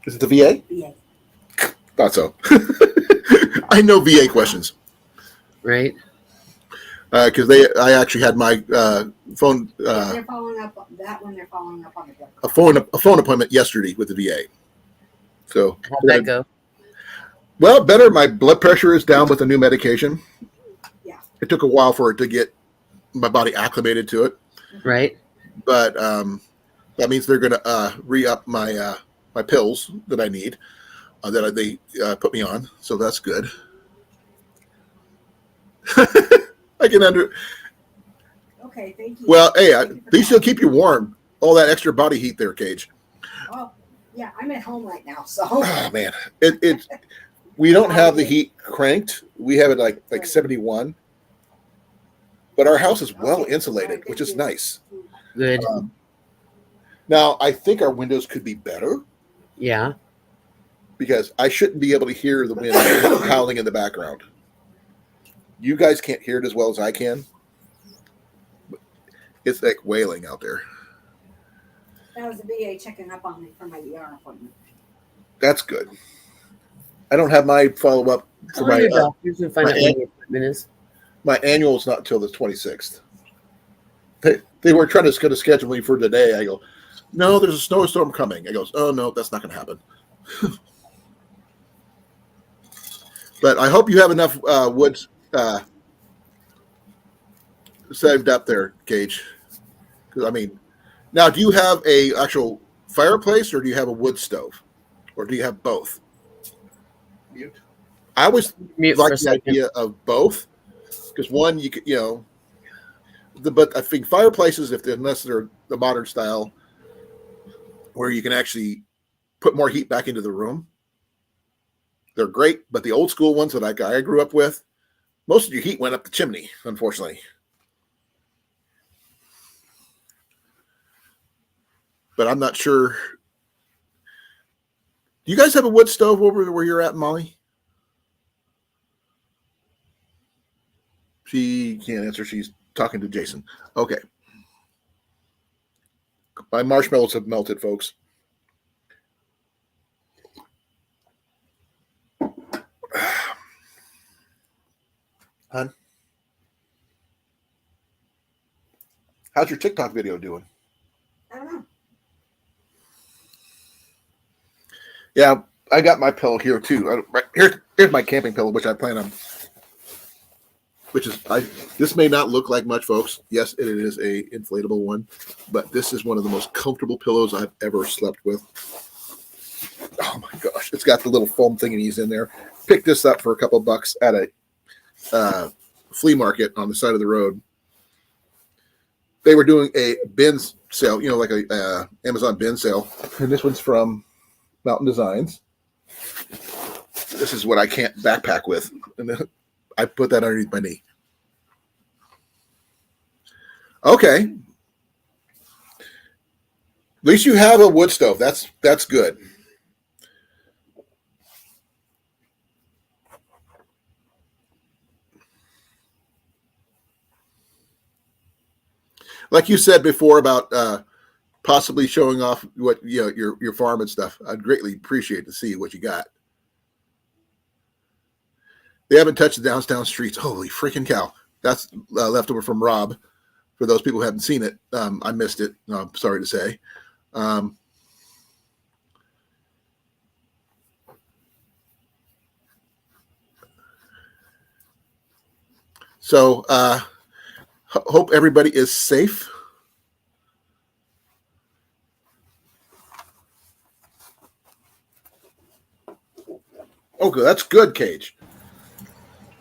Is it the VA? VA. Thought so. I know VA questions Right? because I actually had my phone They're following up that one. They're following up on the blood. a phone appointment yesterday with the VA. So How'd that go? well, better. My blood pressure is down with the new medication. Yeah. It took a while for it to get my body acclimated to it, Right? but that means they're going to re-up my my pills that I need that they put me on. So that's good. I can Okay, thank you. Well, hey, Thank you for at least they'll calling. keep you warm. All that extra body heat there, Cage. Oh, yeah, I'm at home right now, so. Oh man, it we don't have the heat cranked. We have it like 71, but our house is well Okay. insulated, All right, which thank is you. nice. Good. Now I think our windows could be better Yeah. because I shouldn't be able to hear the wind howling in the background. You guys can't hear it as well as I can. It's like wailing out there. That was the VA checking up on me for my ER appointment. That's good. I don't have my follow up for Call your my doctors and find my out when your appointment is. my annual is not until the 26th. They were trying to schedule me for today. I go, no, there's a snowstorm coming. I goes, oh no, that's not going to happen. But I hope you have enough wood saved up there, Cage. Because I mean, now do you have a actual fireplace or do you have a wood stove? Or do you have both? Mute. I always Mute for like a the second. idea of both because one, you could, but I think fireplaces, unless they're the modern style, where you can actually put more heat back into the room, they're great. But the old school ones that I grew up with, most of your heat went up the chimney, unfortunately. But I'm not sure. Do you guys have a wood stove over where you're at, Molly? She can't answer. She's talking to Jason. Okay. My marshmallows have melted, folks. Hon? How's your TikTok video doing? I don't know. Yeah, I got my pillow here too. Here's my camping pillow, which I plan on. This may not look like much, folks. Yes, it is a inflatable one, but this is one of the most comfortable pillows I've ever slept with. Oh my gosh, it's got the little foam thingies in there. Picked this up for a couple bucks at a flea market on the side of the road. They were doing a bin sale, like a Amazon bin sale, and this one's from Mountain Designs. This is what I can't backpack with, and I put that underneath my knee. Okay, at least you have a wood stove. That's good. Like you said before about possibly showing off what your farm and stuff, I'd greatly appreciate to see what you got. They haven't touched the downtown streets. Holy freaking cow! That's leftover from Rob. For those people who haven't seen it, I missed it. I'm sorry to say. So hope everybody is safe. Okay, that's good, Cage.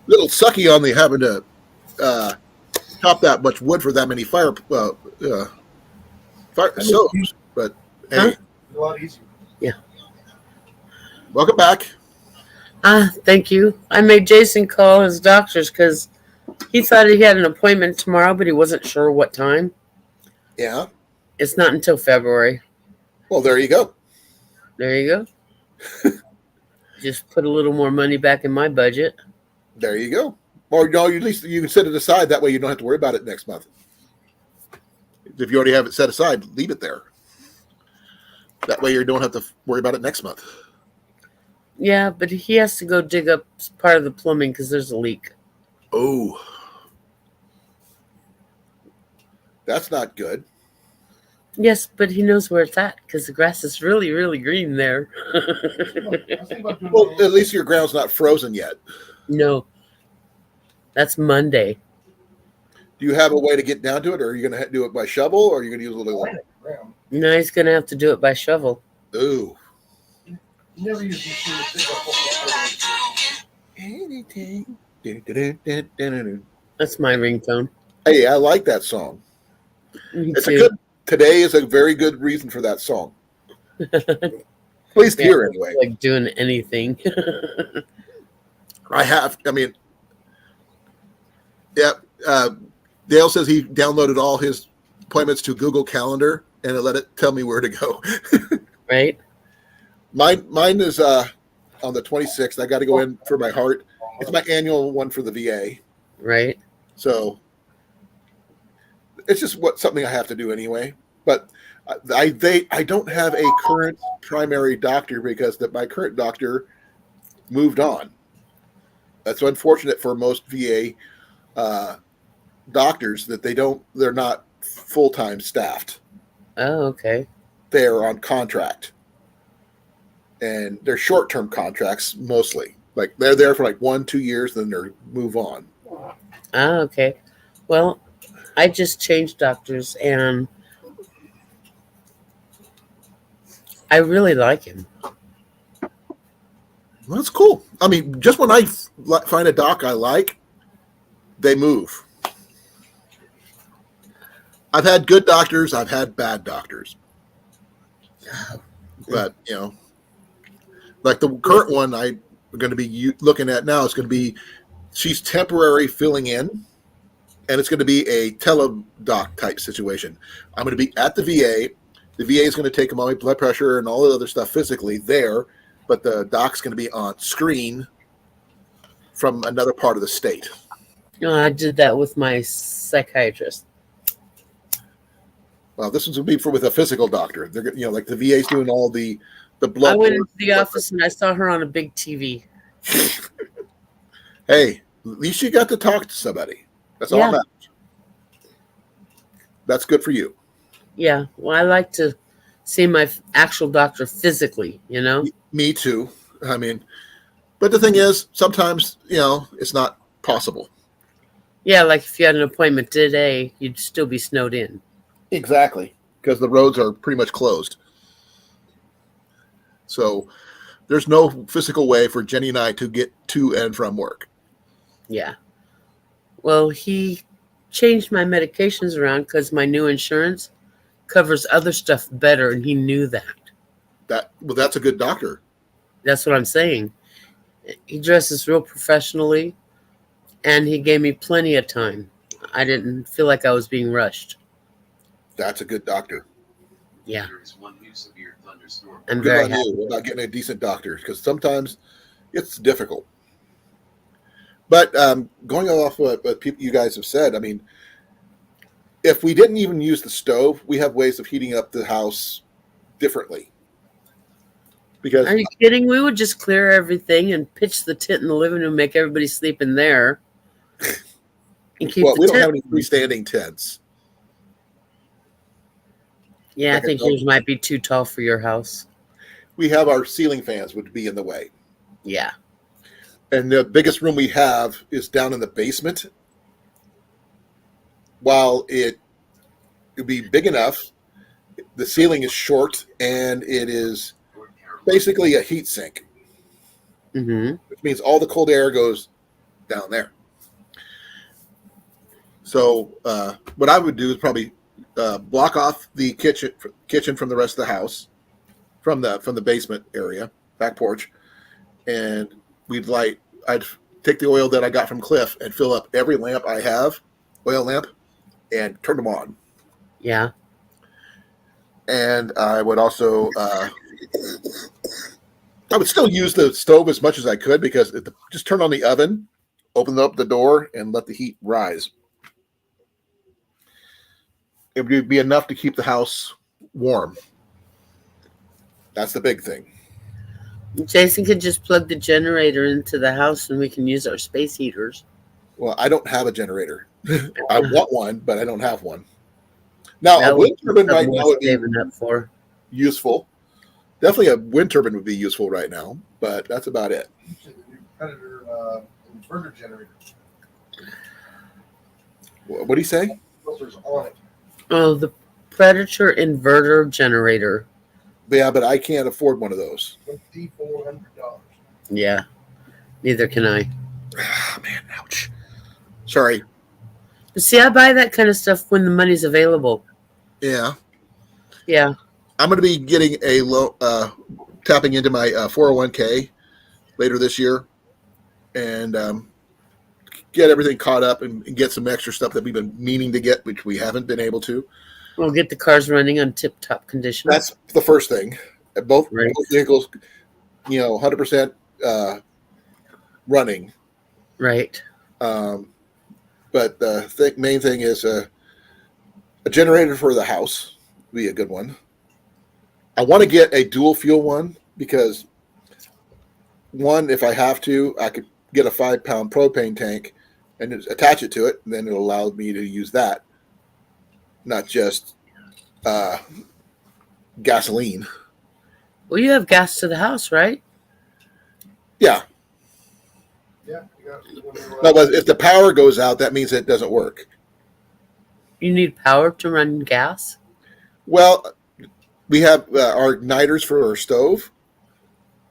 Little sucky on the having to chop that much wood for that many fire stoves. But hey, A lot easier. welcome back. Thank you. I made Jason call his doctors because he thought he had an appointment tomorrow, but he wasn't sure what time. Yeah. It's not until February. Well, there you go. There you go. Just put a little more money back in my budget. There you go. Or no, at least you can set it aside. That way you don't have to worry about it next month. If you already have it set aside, leave it there. That way you don't have to worry about it next month. Yeah, but he has to go dig up part of the plumbing because there's a leak. Oh. That's not good. Yes, but he knows where it's at because the grass is really, really green there. Well, at least your ground's not frozen yet. No, that's Monday. Do you have a way to get down to it, or are you going to do it by shovel, or are you going to use a little? No, he's going to have to do it by shovel. Ooh. You never use machine to pick up Anything. That's my ringtone. Hey, I like that song. Me It's too. a good. Today is a very good reason for that song. At least here, anyway. Like doing anything. I mean, yeah. Dale says he downloaded all his appointments to Google Calendar and it let it tell me where to go. Right? Mine is on the 26th. I got to go in for my heart. It's my annual one for the VA. Right. So it's just something I have to do anyway. But I don't have a current primary doctor because my current doctor moved on. That's unfortunate for most VA doctors that they're not full-time staffed. Oh, okay. They're on contract. And they're short-term contracts mostly. Like they're there for like 1-2 years, then they move on. Ah, okay. Well, I just changed doctors and I really like him. Well, that's cool. I mean, just when I find a doc I like, they move. I've had good doctors. I've had bad doctors. But, like the current one I'm going to be looking at now is going to be, she's temporary filling in, and it's going to be a teledoc type situation. I'm going to be at the VA. The VA is going to take my blood pressure and all the other stuff physically there, but the doc's going to be on screen from another part of the state. I did that with my psychiatrist. Well, this one's going to be with a physical doctor. They're, like the VA's doing all the blood. I went into the office and I saw her on a big TV. Hey, at least you got to talk to somebody. That's all that matters. That's good for you. Yeah, well, I like to see my actual doctor physically, Me too. I mean, but the thing is, sometimes, it's not possible. Yeah, like if you had an appointment today, you'd still be snowed in. Exactly, because the roads are pretty much closed. So there's no physical way for Jenny and I to get to and from work. Yeah. Well, he changed my medications around because my new insurance covers other stuff better, and he knew that. That's a good doctor. That's what I'm saying. He dresses real professionally, and he gave me plenty of time. I didn't feel like I was being rushed. That's a good doctor. Yeah. There is one new severe thunderstorm. I'm Good very on happy. you about getting a decent doctor, because sometimes it's difficult. But going off what you guys have said, I mean, if we didn't even use the stove, we have ways of heating up the house differently. Because Are you kidding? We would just clear everything and pitch the tent in the living room, make everybody sleep in there, and keep the we don't tent. have any freestanding tents. Yeah, I Like I think told yours might be too tall for your house. We have our ceiling fans would be in the way. Yeah. And the biggest room we have is down in the basement. While it would be big enough, the ceiling is short, and it is basically a heat sink, Mm-hmm. which means all the cold air goes down there. So what I would do is probably block off the kitchen from the rest of the house, from the basement area, back porch, and I'd take the oil that I got from Cliff and fill up every lamp I have, oil lamp, and turn them on. Yeah. And I would also I would still use the stove as much as I could, because just turn on the oven, open up the door, and let the heat rise. It would be enough to keep the house warm. That's the big thing. Jason could just plug the generator into the house and we can use our space heaters. Well, I don't have a generator. I want one, but I don't have one. Now, That a wind turbine something right now worth would be saving up for. useful. Definitely a wind turbine would be useful right now, but that's about it. The new Predator inverter generator. What do you say? Filters on it. Oh, the Predator inverter generator. Yeah, but I can't afford one of those. $2,400. Yeah. Neither can I. Ah, man, ouch. Sorry. But see, I buy that kind of stuff when the money's available. Yeah. Yeah. I'm going to be getting tapping into my 401k later this year, and get everything caught up and get some extra stuff that we've been meaning to get, which we haven't been able to. We'll get the cars running on tip-top condition. That's the first thing. Both Right. vehicles, 100% running. Right. But the main thing is a generator for the house would be a good one. I want to get a dual fuel one, because one, if I have to, I could get a 5-pound propane tank and just attach it to it, and then it'll allow me to use that, not just gasoline. Well, you have gas to the house, right? Yeah. Yeah. You got No, but if the power goes out, that means it doesn't work. You need power to run gas? Well, We have our igniters for our stove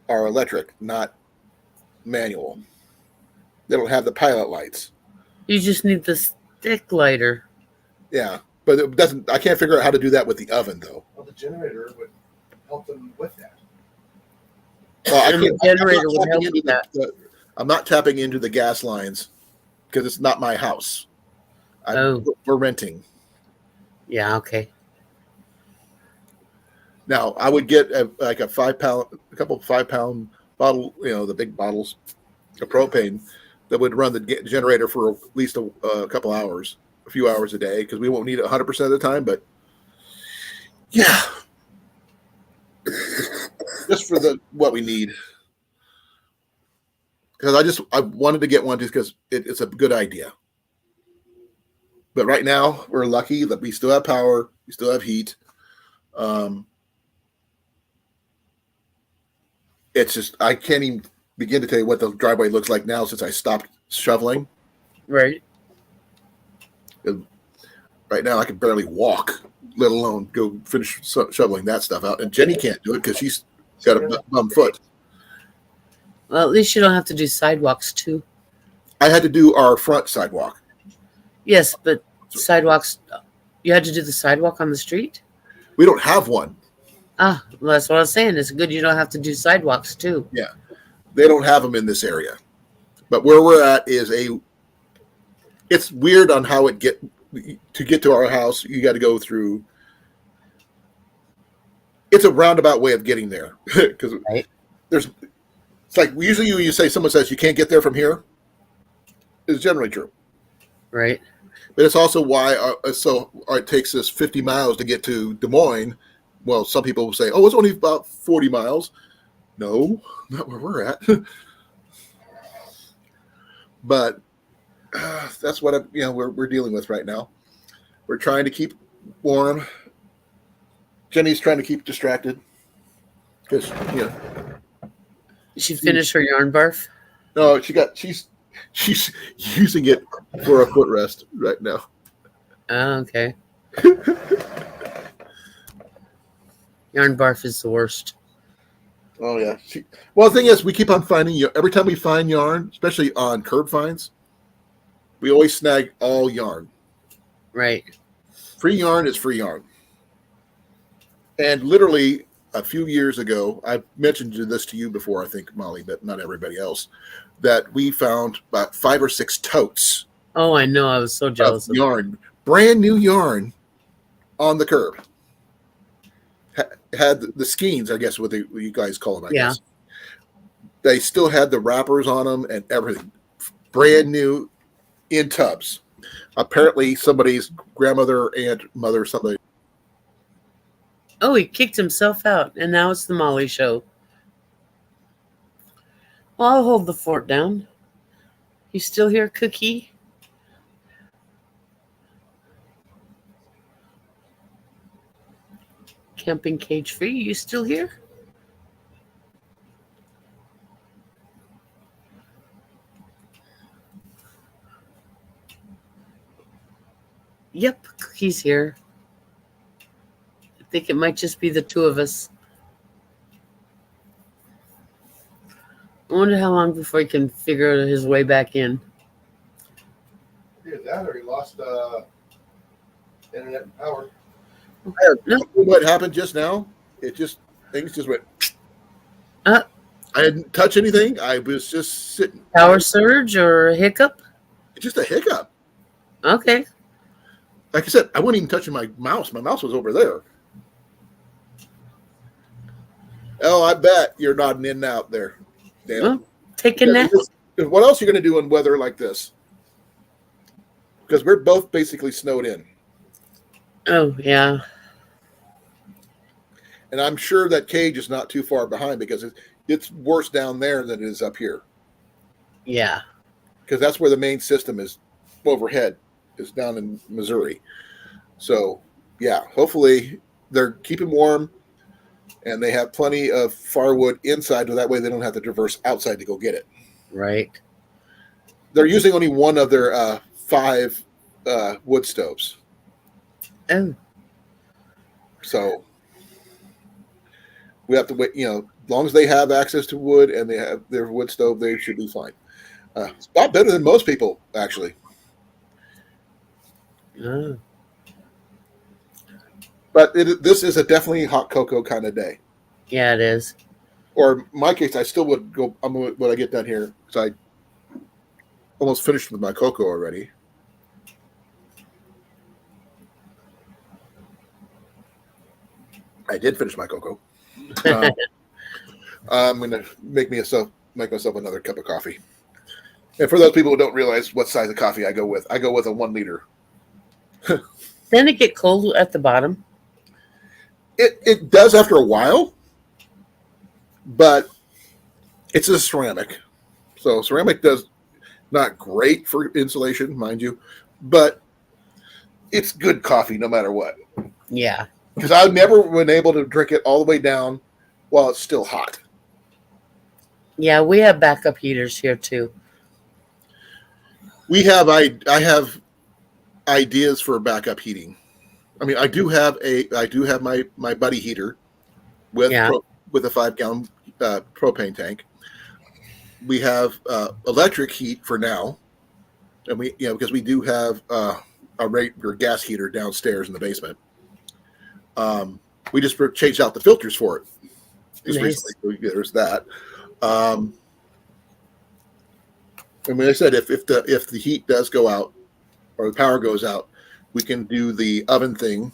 are electric, not manual. They don't have the pilot lights. You just need the stick lighter. Yeah, but it doesn't. I can't figure out how to do that with the oven though. Well, the generator would help them with that. Well, I And the can't. generator I'm would not help tapping with that. I'm not tapping into the gas lines because it's not my house. Oh. We're renting. Yeah, okay. Now I would get a couple of 5 pound bottle, the big bottles of propane that would run the generator for at least a couple hours, a few hours a day, because we won't need it 100% of the time. But yeah, just for what we need. Because I wanted to get one just because it's a good idea. But right now we're lucky that we still have power, we still have heat. It's just I can't even begin to tell you what the driveway looks like now since I stopped shoveling. Right. Right now I can barely walk, let alone go finish shoveling that stuff out. And Jenny can't do it because she's got a bum foot. Well, at least you don't have to do sidewalks too. I had to do our front sidewalk. Yes, but sidewalks, you had to do the sidewalk on the street? We don't have one. Ah, well, that's what I was saying. It's good you don't have to do sidewalks too. Yeah, they don't have them in this area. But where we're at is it's weird on how to get to our house. You got to go through. It's a roundabout way of getting there because Right. It's like usually when you say someone says you can't get there from here, it's generally true. Right. But it's also why it takes us 50 miles to get to Des Moines. Well, some people will say, "Oh, it's only about 40 miles." No, not where we're at. But that's what we're dealing with right now. We're trying to keep warm. Jenny's trying to keep distracted because Did she finish her yarn barf? no, she's using it for a footrest right now. Oh, okay. Yarn barf is the worst. Oh yeah. Well, the thing is, we keep on finding every time we find yarn, especially on curb finds, we always snag all yarn. Right. Free yarn is free yarn. And literally a few years ago, I mentioned this to you before, I think, Molly, but not everybody else, that we found about 5 or 6 totes Oh, I know. I was so jealous of yarn, brand new yarn on the curb. Had the skeins, I guess, what you guys call them, I guess. They still had the wrappers on them and everything. Brand new in tubs. Apparently somebody's grandmother, aunt, mother, somebody. Oh, he kicked himself out, and now it's the Molly show. Well, I'll hold the fort down. You still here, Cookie? Camping cage free, you still here? Yep, Cookie's here. I think it might just be the two of us. I wonder how long before he can figure his way back in. Either that or he lost internet and power. What happened just now? Things just went. Uh, I didn't touch anything. I was just sitting. Power surge or a hiccup? Just a hiccup. Okay. Like I said, I wasn't even touching my mouse. My mouse was over there. Oh, I bet you're nodding in and out there. Damn. Well, take a nap. What else are you going to do in weather like this? Because we're both basically snowed in. Oh, yeah. And I'm sure that cage is not too far behind because it's worse down there than it is up here. Yeah. Because that's where the main system is overhead, is down in Missouri. So, yeah, hopefully they're keeping warm and they have plenty of firewood inside, so that way they don't have to traverse outside to go get it. Right. They're using only one of their 5 wood stoves. Oh. So, We have to wait. As long as they have access to wood and they have their wood stove, they should be fine. It's a lot better than most people, actually. Oh, But this is a definitely hot cocoa kind of day. yeah, it is. Or in my case, I still would go. When I get done here, because I almost finished with my cocoa already. I did finish my cocoa. I'm gonna make myself another cup of coffee. And for those people who don't realize what size of coffee I go with a 1 liter. Then it get cold at the bottom. It does after a while, but it's a ceramic. So ceramic does not great for insulation, mind you, but it's good coffee no matter what. Yeah. Because I've never been able to drink it all the way down while it's still hot. Yeah, we have backup heaters here too. I have ideas for backup heating. I mean, I do have my buddy heater with Yeah. with a 5-gallon propane tank. We have electric heat for now, and because we do have a regular gas heater downstairs in the basement. We just changed out the filters for it. Just Nice. recently, there's that. And when I said if the heat does go out or the power goes out, we can do the oven thing,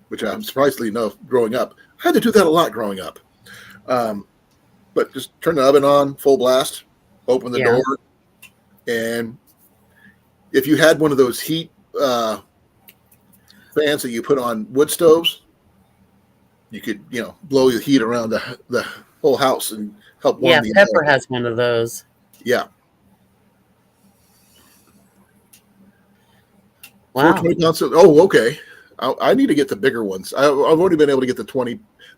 which I'm surprisingly enough, growing up, I had to do that a lot growing up. But just turn the oven on, full blast, open the door, and if you had one of those heat fans that you put on wood stoves, you could blow the heat around the whole house and help warm the Pepper inside. has one of those. Yeah. Wow. 420 ounces. Oh, okay. I need to get the bigger ones. I've only been able to get the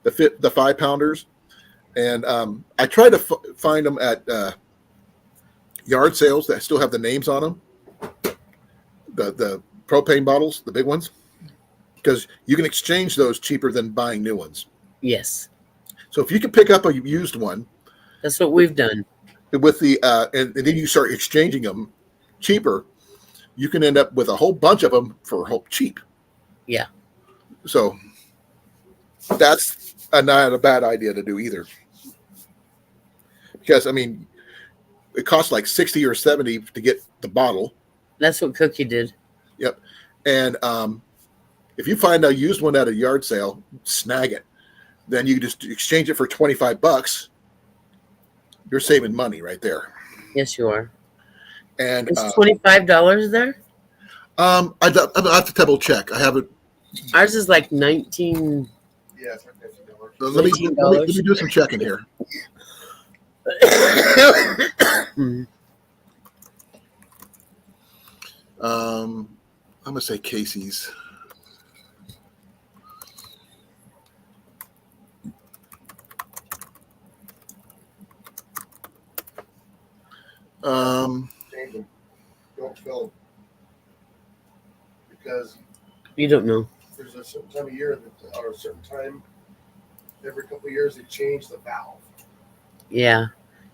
5-pounders, and I try to find them at yard sales that still have the names on them. The propane bottles, the big ones, because you can exchange those cheaper than buying new ones. Yes. So if you can pick up a used one, That's what we've done. with the and then you start exchanging them cheaper, you can end up with a whole bunch of them for cheap. Yeah. So that's not a bad idea to do either, because I mean it costs like 60 or 70 to get the bottle. That's what Cookie did. Yep. And if you find a used one at a yard sale, snag it. Then you just exchange it for $25. You're saving money right there. Yes, you are. And Is $25 there? I have to double check. I haven't. Ours is like 19. Yeah, it's like $50. Let me do some checking here. I'm gonna say Casey's. Change them. Don't fill them. Because You don't know. there's a certain time of year or a certain time every couple of years they change the valve. Yeah.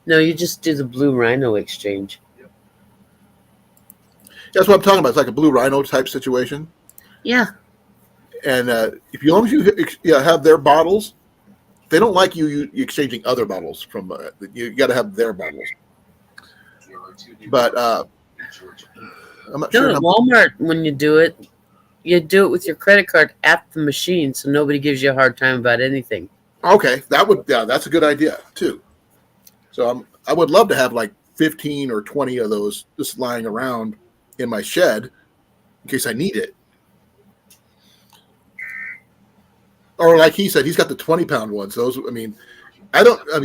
No, you just do the Blue Rhino exchange. That's what I'm talking about. It's like a Blue Rhino type situation. Yeah. And if you, as long as you have their bottles, they don't like you exchanging other bottles from. You got to have their bottles. There are 2 new But boardings in Georgia. I'm not No, sure. at Walmart, when you do it with your credit card at the machine, so nobody gives you a hard time about anything. Okay, that's a good idea too. So I would love to have like 15 or 20 of those just lying around in my shed in case I need it. Or like he said, he's got the 20-pound ones. Those, I mean,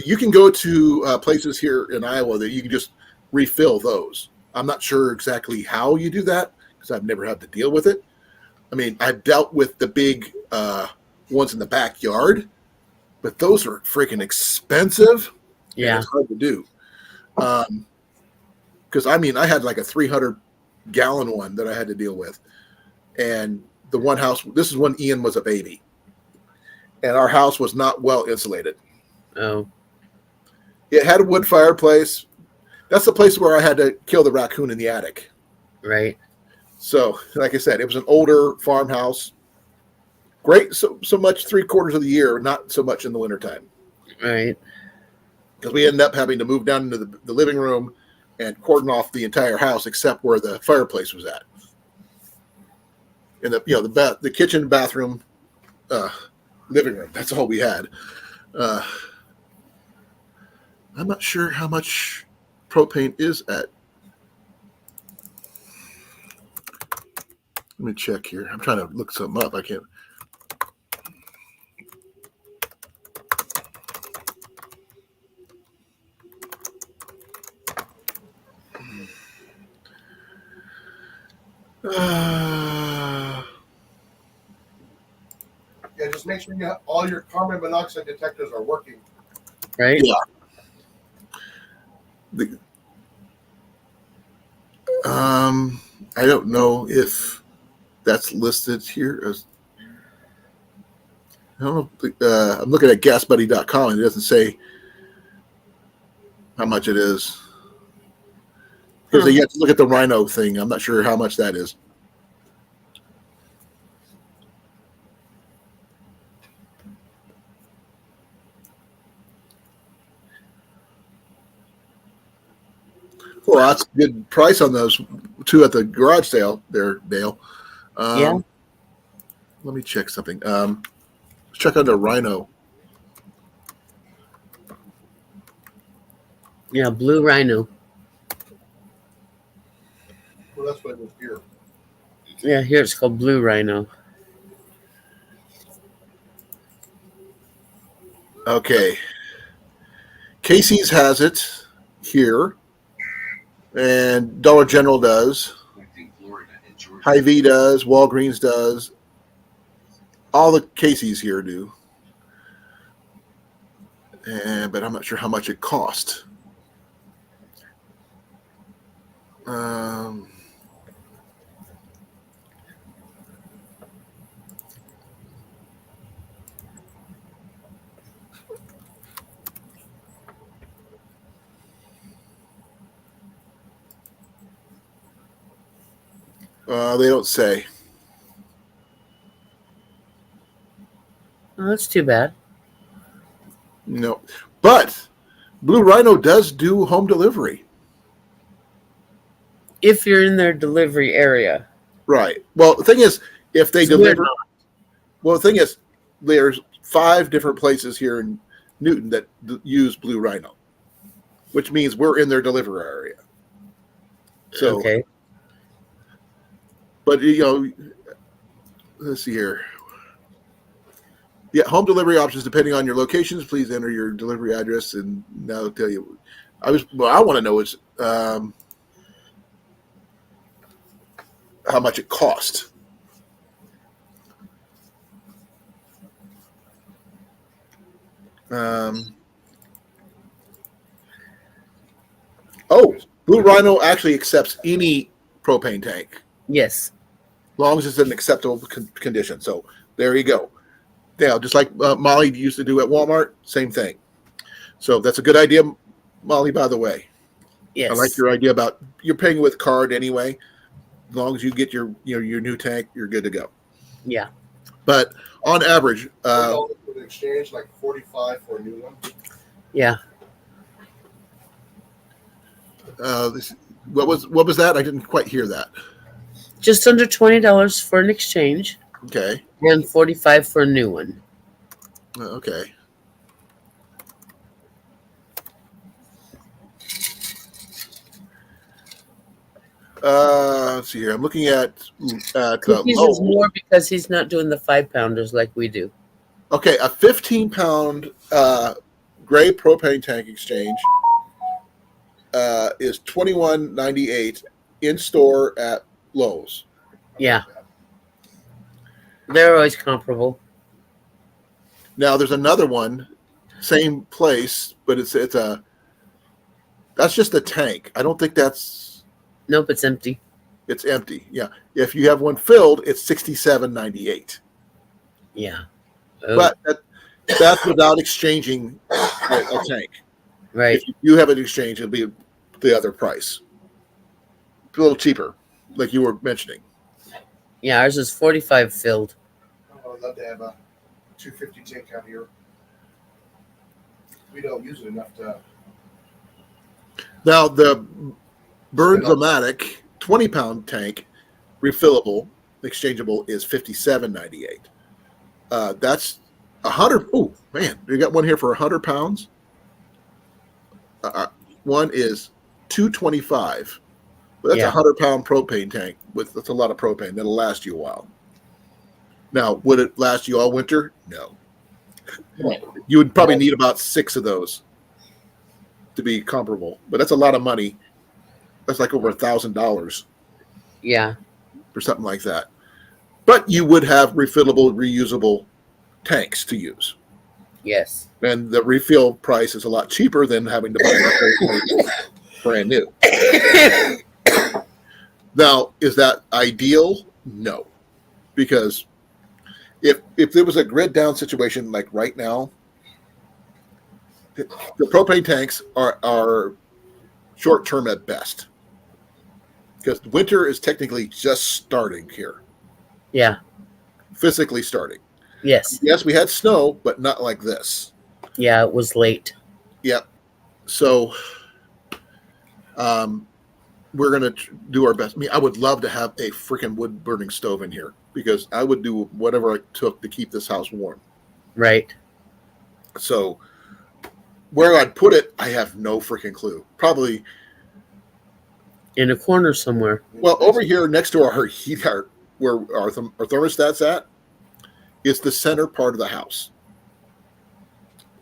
you can go to places here in Iowa that you can just refill those. I'm not sure exactly how you do that because I've never had to deal with it. I mean, I've dealt with the big ones in the backyard, but those are freaking expensive. Yeah. And it's hard to do. Because I mean, I had like a 300-gallon one that I had to deal with, and the one house. This is when Ian was a baby, and our house was not well insulated. Oh, It had a wood fireplace. That's the place where I had to kill the raccoon in the attic. right. So, like I said, it was an older farmhouse. Great, so much 3/4 of the year, not so much in the wintertime. Right. Because we ended up having to move down into the living room and cordon off the entire house except where the fireplace was at. And the kitchen, bathroom, living room. That's all we had. I'm not sure how much propane is at. Let me check here. I'm trying to look something up. I can't. Yeah, just make sure all your carbon monoxide detectors are working. Right. Yeah. I don't know if that's listed here. I don't know. I'm looking at gasbuddy.com and it doesn't say how much it is. Because you have to look at the Rhino thing. I'm not sure how much that is. Well, that's a good price on those two at the garage sale there, Dale. Yeah. Let me check something. Let's check under Rhino. Yeah, Blue Rhino. Well, that's what it was here. Yeah, here it's called Blue Rhino. Okay. Casey's has it here. And Dollar General does. Affecting Florida and Georgia. Hy-Vee does. Walgreens does. All the Casey's here do. But I'm not sure how much it cost. They don't say. Oh, that's too bad. No. But Blue Rhino does do home delivery. If you're in their delivery area. Right. Well, the thing is, if they We're deliver. not. Well, the thing is, there's 5 different places here in Newton that use Blue Rhino, which means we're in their delivery area. So, Okay. but let's see here. Yeah, home delivery options depending on your locations. Please enter your delivery address, and now I'll tell you. I want to know is how much it cost. Blue Rhino actually accepts any propane tank, Yes. as long as it's in acceptable condition. So there you go. Yeah, just like Molly used to do at Walmart, same thing. So that's a good idea, Molly, by the way. Yes. I like your idea about you're paying with card anyway. As long as you get your new tank, you're good to go. Yeah. But on average, For an exchange, like 45 for a new one. Yeah. what was that? I didn't quite hear that. Just under $20 for an exchange Okay. and $45 for a new one. Okay. Let's see here. I'm looking at Cookies is more because he's not doing the 5-pounders like we do. Okay, a 15-pound gray propane tank exchange is $21.98 in store at Lowe's. Yeah. They're always comparable. Now there's another one, same place, but it's that's just a tank. I don't think Nope, it's empty. it's empty. Yeah, if you have one filled, it's $67.98. Yeah. Oh, But That's without exchanging a tank. Right. If you have an exchange, it'll be the other price. A little cheaper, like you were mentioning. Yeah, ours is 45 filled. I'd love to have a 250 tank out here. We don't use it enough to. Now, the Burns-O-Matic 20-pound tank, refillable, exchangeable, is $57.98. That's 100. Oh, man. You got one here for 100 pounds. One is $225. But that's Yeah. a 100-pound propane tank. That's a lot of propane. That'll last you a while. Now, would it last you all winter? No. You would probably need about 6 of those to be comparable. But that's a lot of money. That's like over $1,000 Yeah. or something like that. But you would have refillable, reusable tanks to use. Yes. And the refill price is a lot cheaper than having to buy a whole brand new. Now, is that ideal? No. Because if there was a grid down situation like right now, the propane tanks are short term at best. Because winter is technically just starting here. Yeah. Physically starting. Yes. Yes, we had snow, but not like this. Yeah, it was late. Yep. So we're going to do our best. I mean, I would love to have a freaking wood burning stove in here because I would do whatever it took to keep this house warm. Right. So where I'd put it, I have no freaking clue. Probably, In a corner somewhere. well, over here next to our heat, where our thermostat's at, is the center part of the house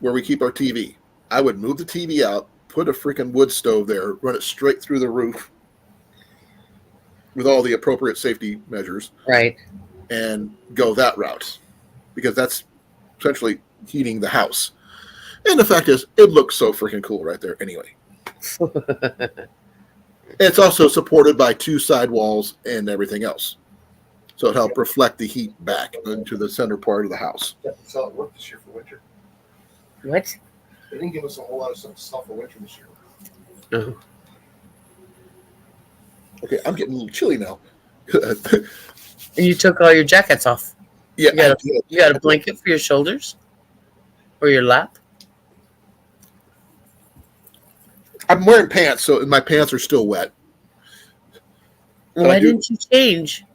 where we keep our TV. I would move the TV out, put a freaking wood stove there, run it straight through the roof with all the appropriate safety measures, Right. and go that route because that's essentially heating the house. And the fact is, it looks so freaking cool right there anyway. It's also supported by 2 side walls and everything else. So it helped reflect the heat back into the center part of the house. That's how it worked this year for winter. What? They didn't give us a whole lot of stuff for winter this year. Oh. Okay, I'm getting a little chilly now. And you took all your jackets off. Yeah, You got a blanket for your shoulders? Or your lap? I'm wearing pants, so my pants are still wet. Well, But I why do- didn't you change?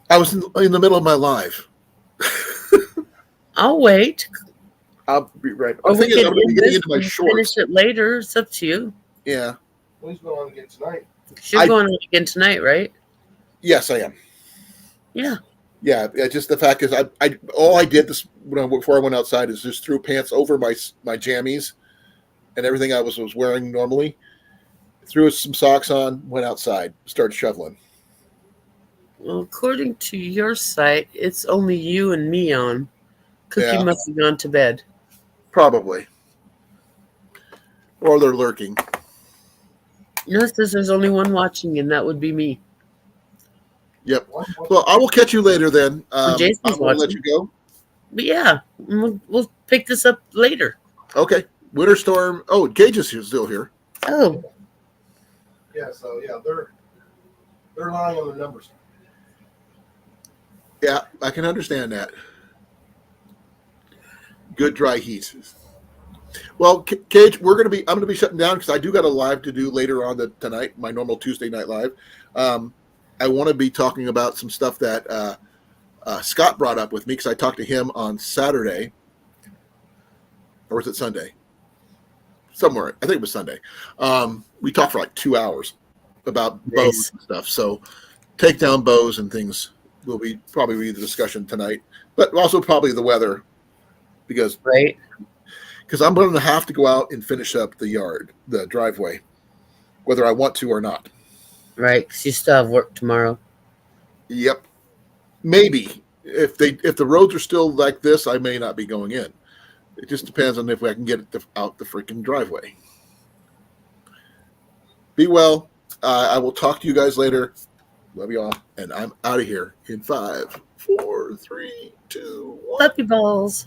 I was in the middle of my live. I'll wait. I'll be right. Or I'm we thinking can I'm going to be end getting this into my and shorts. finish it later. It's up to you. Yeah. Well, he's going on again tonight. You're going on again tonight, right? Yes, I am. Yeah. Yeah. Just the fact is, I all I did before I went outside is just threw pants over my jammies and everything I was wearing normally. Threw some socks on, went outside, started shoveling. Well, according to your site, it's only you and me on. Cookie Yeah. must have gone to bed. Probably. Or they're lurking. No, it says there's only one watching, and that would be me. Yep. Well, I will catch you later then. Jason's I'm going to let watching. you go. But yeah, we'll pick this up later. Okay. Winter storm. Oh, Gage is still here. Oh, Yeah, so yeah, they're relying on the numbers. Yeah, I can understand that. Good dry heat. Well, Cage, I'm going to be shutting down because I do got a live to do later on tonight, my normal Tuesday night live. I want to be talking about some stuff that Scott brought up with me because I talked to him on Saturday, or was it Sunday? Somewhere, I think it was Sunday. We talked for like 2 hours about bows and stuff. So, take down bows and things will probably be the discussion tonight, but also probably the weather because right. Because I'm going to have to go out and finish up the driveway, whether I want to or not. Right, because you still have work tomorrow. Yep. Maybe. If the roads are still like this, I may not be going in. It just depends on if I can get it out the freaking driveway. Be well. I will talk to you guys later. Love you all. And I'm out of here in 5, 4, 3, 2, 1. Puppy balls.